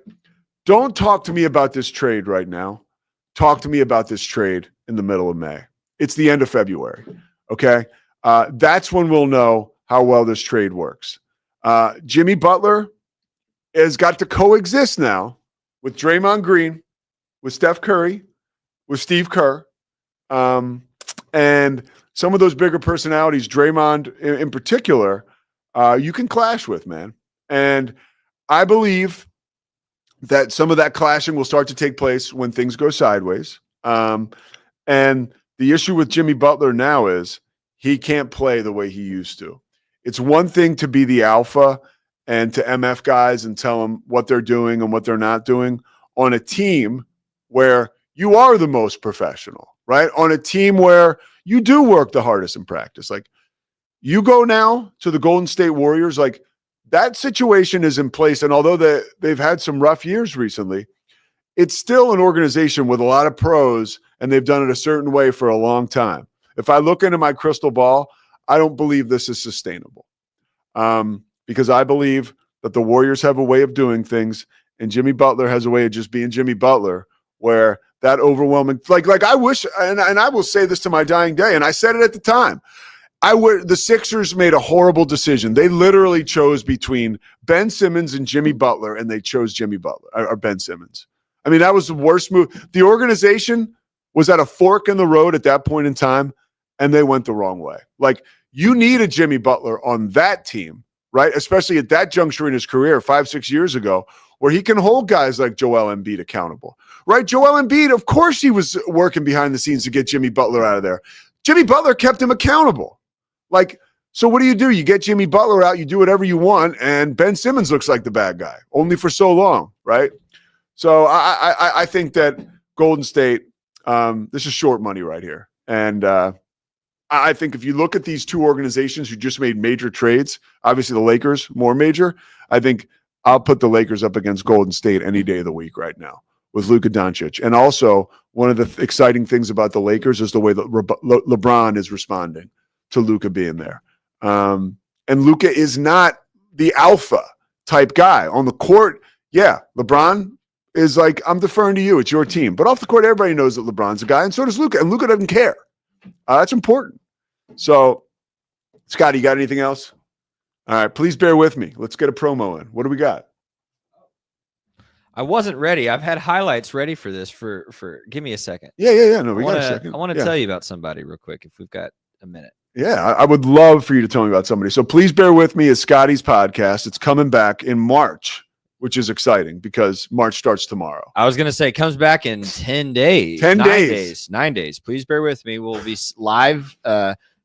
don't talk to me about this trade right now. Talk to me about this trade in the middle of May. It's the end of February, okay? That's when we'll know how well this trade works. Jimmy Butler has got to coexist now with Draymond Green, with Steph Curry, with Steve Kerr, and some of those bigger personalities, Draymond in particular, you can clash with, man. And I believe that some of that clashing will start to take place when things go sideways. And the issue with Jimmy Butler now is he can't play the way he used to. It's one thing to be the alpha and to MF guys and tell them what they're doing and what they're not doing on a team where you are the most professional, right? On a team where you do work the hardest in practice. Like, you go now to the Golden State Warriors, like, that situation is in place. And although they've had some rough years recently, it's still an organization with a lot of pros, and they've done it a certain way for a long time. If I look into my crystal ball, I don't believe this is sustainable, because I believe that the Warriors have a way of doing things, and Jimmy Butler has a way of just being Jimmy Butler, where that overwhelming, like I wish, and I will say this to my dying day, and I said it at the time, the Sixers made a horrible decision. They literally chose between Ben Simmons and Jimmy Butler, and they chose Jimmy Butler or Ben Simmons. I mean, that was the worst move. The organization was at a fork in the road at that point in time, and they went the wrong way. Like, you need a Jimmy Butler on that team, right? Especially at that juncture in his career 5-6 years ago, where he can hold guys like Joel Embiid accountable, right? Joel Embiid, of course he was working behind the scenes to get Jimmy Butler out of there. Jimmy Butler kept him accountable. Like, so what do? You get Jimmy Butler out, you do whatever you want, and Ben Simmons looks like the bad guy, only for so long, right? So I think that Golden State, this is short money right here. And I think if you look at these two organizations who just made major trades, obviously the Lakers more major, I think I'll put the Lakers up against Golden State any day of the week right now with Luka Doncic. And also, one of the exciting things about the Lakers is the way that LeBron is responding to Luka being there. And Luka is not the alpha type guy. On the court, yeah, LeBron is like, I'm deferring to you. It's your team. But off the court, everybody knows that LeBron's a guy, and so does Luka. And Luka doesn't care. That's important. So, Scott, you got anything else? All right, please bear with me. Let's get a promo in. What do we got? I wasn't ready. I've had highlights ready for this for give me a second. Yeah. No, we got a second. I want to tell you about somebody real quick if we've got a minute. Yeah, I would love for you to tell me about somebody. So please bear with me as Scotty's podcast. It's coming back in March, which is exciting because March starts tomorrow. I was going to say it comes back in 10 days. 10 9 days. 9 days. Please bear with me. We'll be live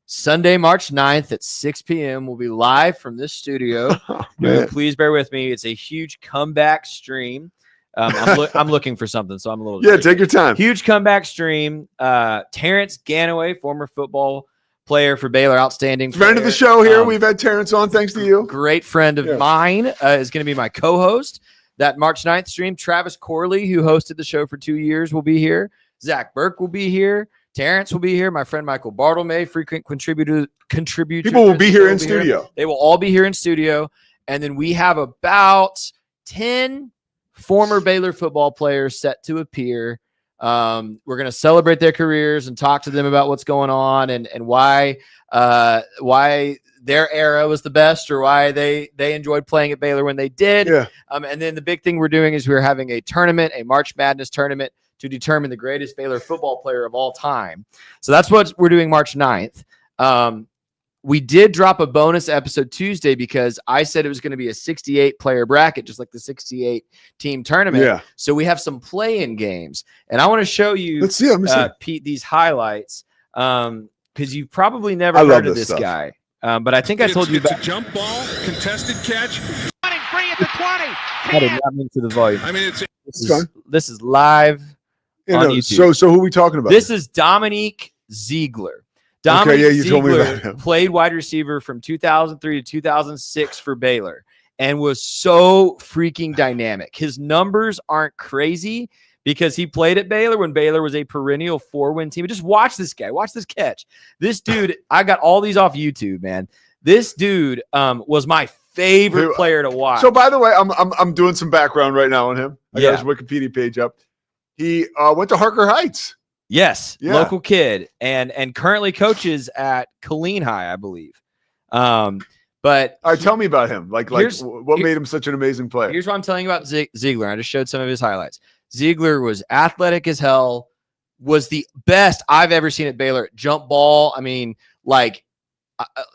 Sunday, March 9th at 6 p.m. We'll be live from this studio. Please bear with me. It's a huge comeback stream. I'm looking for something, so I'm a little. Yeah, take your time. Huge comeback stream. Terrence Ganaway, former football player for Baylor, outstanding friend of the show here. We've had Terrence on, thanks to you. Great friend of mine is going to be my co-host. That March 9th stream. Travis Corley, who hosted the show for 2 years, will be here. Zach Burke will be here. Terrence will be here. My friend Michael Bartlemay, frequent contributor. People will be here in studio. They will all be here in studio. And then we have about 10 former Baylor football players set to appear. We're going to celebrate their careers and talk to them about what's going on and why their era was the best or why they enjoyed playing at Baylor when they did. Yeah. And then the big thing we're doing is we're having a tournament, a March Madness tournament, to determine the greatest Baylor football player of all time. So that's what we're doing March 9th. We did drop a bonus episode Tuesday because I said it was going to be a 68 player bracket, just like the 68 team tournament. Yeah. So we have some play-in games, and I want to show you, Let me see. Pete, these highlights because you've probably never heard of this guy. But I think I told you about a jump ball, contested catch. Free at the 20. I did not mean to the volume. I mean, this is live on YouTube. So who are we talking about? This is Dominique Ziegler. You told me about him. Played wide receiver from 2003 to 2006 for Baylor and was so freaking dynamic. His numbers aren't crazy because he played at Baylor when Baylor was a perennial 4-win team. Just watch this guy. Watch this catch. This dude, I got all these off YouTube, man. This dude was my favorite player to watch. So by the way, I'm doing some background right now on him. I got his Wikipedia page up. He went to Harker Heights. Yes, local kid, and currently coaches at Killeen High, I believe. But all right, tell me about him. Like what made him such an amazing player? Here's what I'm telling you about Ziegler. I just showed some of his highlights. Ziegler was athletic as hell, was the best I've ever seen at Baylor. Jump ball. I mean, like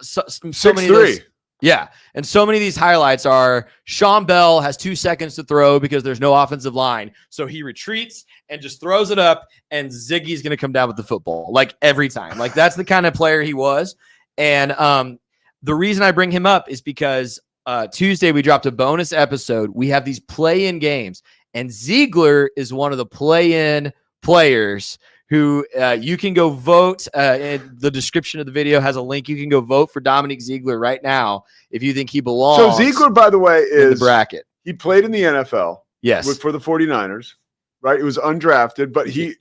so many of those. Yeah, and so many of these highlights are Sean Bell has 2 seconds to throw because there's no offensive line. So he retreats and just throws it up, and Ziggy's going to come down with the football, like every time. Like that's the kind of player he was. And the reason I bring him up is because Tuesday we dropped a bonus episode. We have these play-in games, and Ziegler is one of the play-in players who you can go vote. And the description of the video has a link. You can go vote for Dominique Ziegler right now if you think he belongs. So Ziegler, by the way, is in the bracket. He played in the NFL. Yes. For the 49ers, right? It was undrafted, but he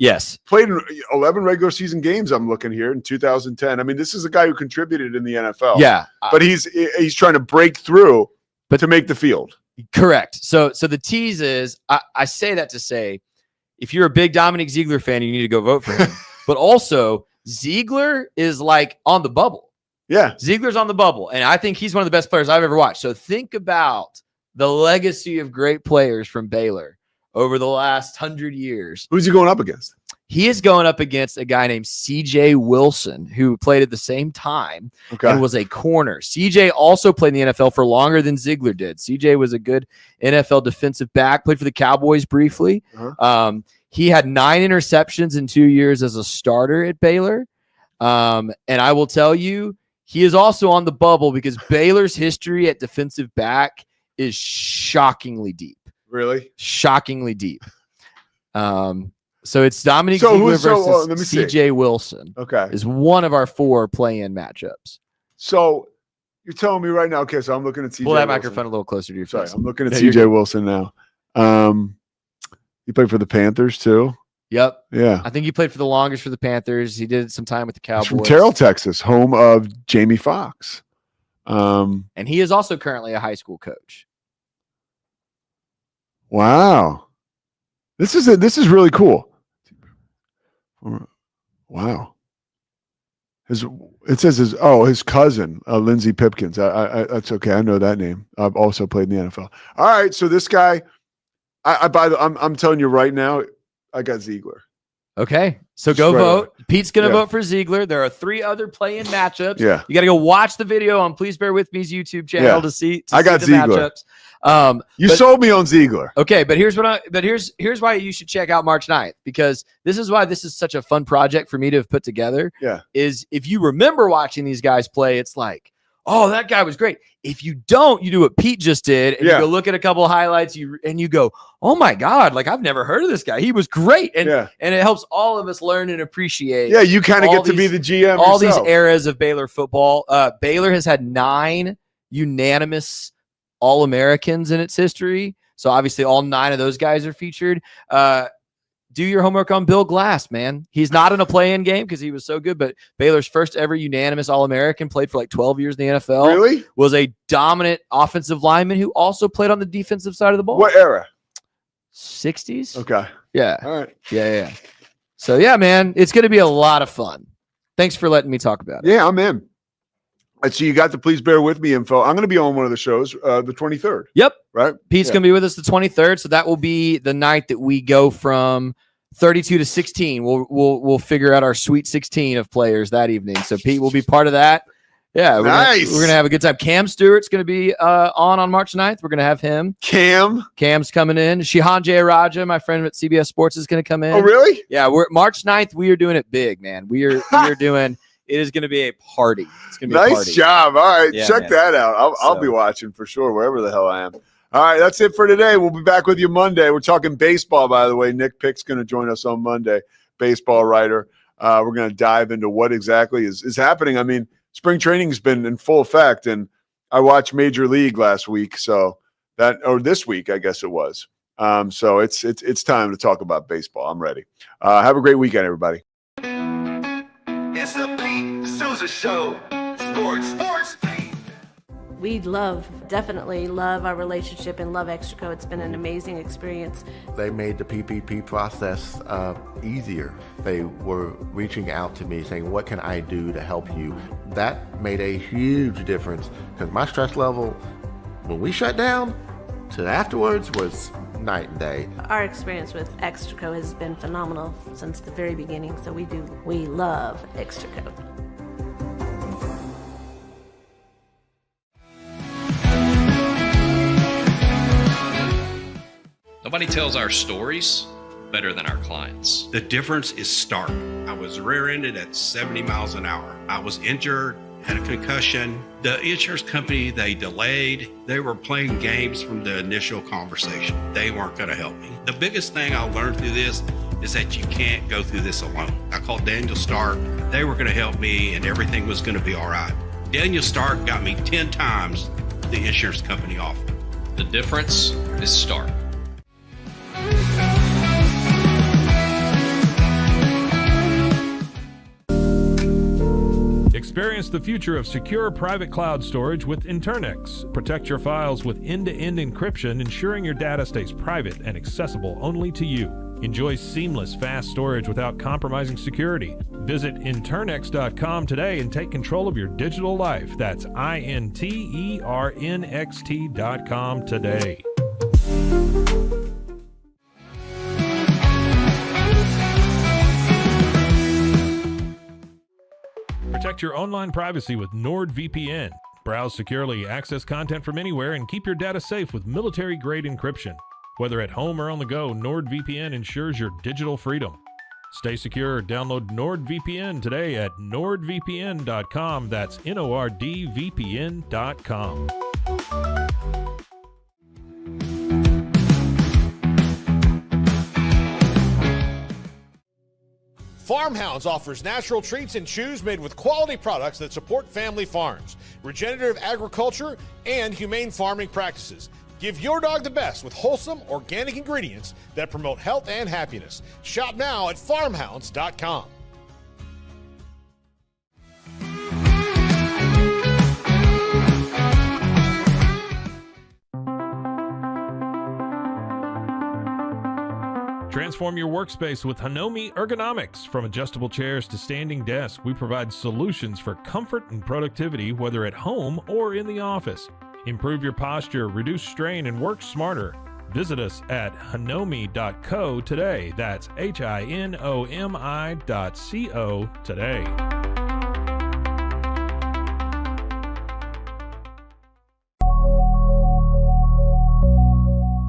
played in 11 regular season games. I'm looking here in 2010. I mean, this is a guy who contributed in the NFL. Yeah. But he's trying to break through to make the field. Correct. So the tease is, I say that to say, if you're a big Dominique Ziegler fan, you need to go vote for him. But also, Ziegler is like on the bubble. Yeah. Ziegler's on the bubble. And I think he's one of the best players I've ever watched. So think about the legacy of great players from Baylor over the last 100 years. Who's he going up against? He is going up against a guy named CJ Wilson, who played at the same time and was a corner. CJ also played in the NFL for longer than Ziegler did. CJ was a good NFL defensive back, played for the Cowboys briefly. He had 9 interceptions in 2 years as a starter at Baylor. And I will tell you, he is also on the bubble because Baylor's history at defensive back is shockingly deep. Really? Shockingly deep. So it's Dominique Ziegler versus CJ Wilson. Okay. Is one of our 4 play-in matchups. So you're telling me right now, okay, so I'm looking at CJ Pull that Wilson. microphone a little closer to your face. I'm looking at CJ Wilson now. He played for the Panthers too. Yep. Yeah. I think he played for the longest for the Panthers. He did some time with the Cowboys. He's from Terrell, Texas, home of Jamie Foxx. And he is also currently a high school coach. Wow. This is really cool. Wow. It says his cousin, Lindsey Pipkins. That's okay. I know that name. I've also played in the NFL. All right. So this guy, I'm telling you right now, I got Ziegler. Okay, so go Straight vote. up. Pete's going to Yeah. vote for Ziegler. There are 3 other play-in matchups. Yeah. You got to go watch the video on Please Bear With Me's YouTube channel Yeah. to see. I got the Ziegler. matchups. You But- sold me on Ziegler. Okay, but here's why you should check out March 9th, because this is why this is such a fun project for me to have put together. Yeah. Is if you remember watching these guys play, it's like, oh, that guy was great. If you don't, you do what Pete just did, and Yeah. you go look at a couple of highlights, you go, oh my God, like I've never heard of this guy. He was great. And Yeah. and it helps all of us learn and appreciate. Yeah, you kind of all get to be the GM all yourself. these eras of Baylor football. Baylor has had 9 unanimous All-Americans in its history. So obviously all 9 of those guys are featured. Do your homework on Bill Glass, man. He's not in a play-in game because he was so good, but Baylor's first ever unanimous All-American, played for like 12 years in the NFL. Really? Was a dominant offensive lineman who also played on the defensive side of the ball. What era? 60s? Okay. Yeah. All right. Yeah. So yeah, man, it's going to be a lot of fun. Thanks for letting me talk about it. Yeah, I'm in. I see you got the Please Bear With Me info. I'm going to be on one of the shows, the 23rd. Yep. Right? Pete's going to be with us the 23rd, so that will be the night that we go from 32 to 16. We'll figure out our Sweet 16 of players that evening. So Pete will be part of that. Yeah, Nice. We're gonna have a good time. Cam Stewart's gonna be on March 9th. We're gonna have him. Cam's coming in. Shihan Jayaraja, my friend at CBS Sports, is gonna come in. Oh, really? Yeah, we're March 9th. We are doing it big, man. We are doing. It is gonna be a party. It's gonna be a Nice party. job. All right, Yeah, check man. that out. I'll be watching for sure, wherever the hell I am. All right, that's it for today. We'll be back with you Monday. We're talking baseball, by the way. Nick Pick's going to join us on Monday, baseball writer. We're going to dive into what exactly is happening. I mean, spring training's been in full effect, and I watched Major League last week, or this week, I guess it was. So it's time to talk about baseball. I'm ready. Have a great weekend, everybody. It's the Pete Sousa Show. Sports. We definitely love our relationship and love Extraco. It's been an amazing experience. They made the PPP process easier. They were reaching out to me saying, what can I do to help you? That made a huge difference because my stress level, when we shut down, to afterwards was night and day. Our experience with Extraco has been phenomenal since the very beginning, so we love Extraco. Nobody tells our stories better than our clients. The difference is stark. I was rear-ended at 70 miles an hour. I was injured, had a concussion. The insurance company, they delayed. They were playing games from the initial conversation. They weren't going to help me. The biggest thing I learned through this is that you can't go through this alone. I called Daniel Stark. They were going to help me and everything was going to be all right. Daniel Stark got me 10 times the insurance company offered. The difference is stark. Experience the future of secure private cloud storage with Internix. Protect your files with end-to-end encryption, ensuring your data stays private and accessible only to you. Enjoy seamless, fast storage without compromising security. Visit Internx.com today and take control of your digital life. That's INTERNXT.com today. Protect your online privacy with NordVPN. Browse securely, access content from anywhere, and keep your data safe with military-grade encryption. Whether at home or on the go, NordVPN ensures your digital freedom. Stay secure. Download NordVPN today at nordvpn.com. That's NORDVPN.com. Farmhounds offers natural treats and chews made with quality products that support family farms, regenerative agriculture, and humane farming practices. Give your dog the best with wholesome, organic ingredients that promote health and happiness. Shop now at farmhounds.com. Transform your workspace with Hanomi Ergonomics. From adjustable chairs to standing desks, we provide solutions for comfort and productivity, whether at home or in the office. Improve your posture, reduce strain, and work smarter. Visit us at hinomi.co today. That's HINOMI.co today.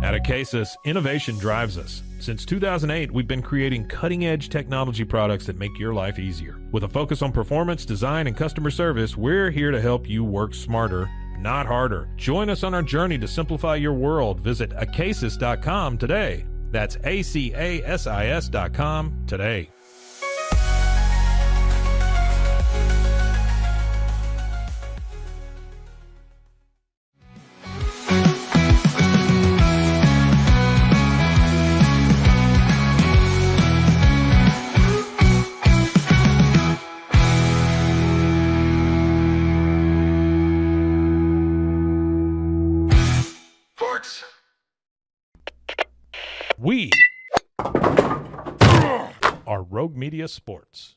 At Acasis, innovation drives us. Since 2008, we've been creating cutting-edge technology products that make your life easier. With a focus on performance, design, and customer service, we're here to help you work smarter, not harder. Join us on our journey to simplify your world. Visit acasis.com today. That's ACASIS.com today. Sports. We are Rogue Media Sports.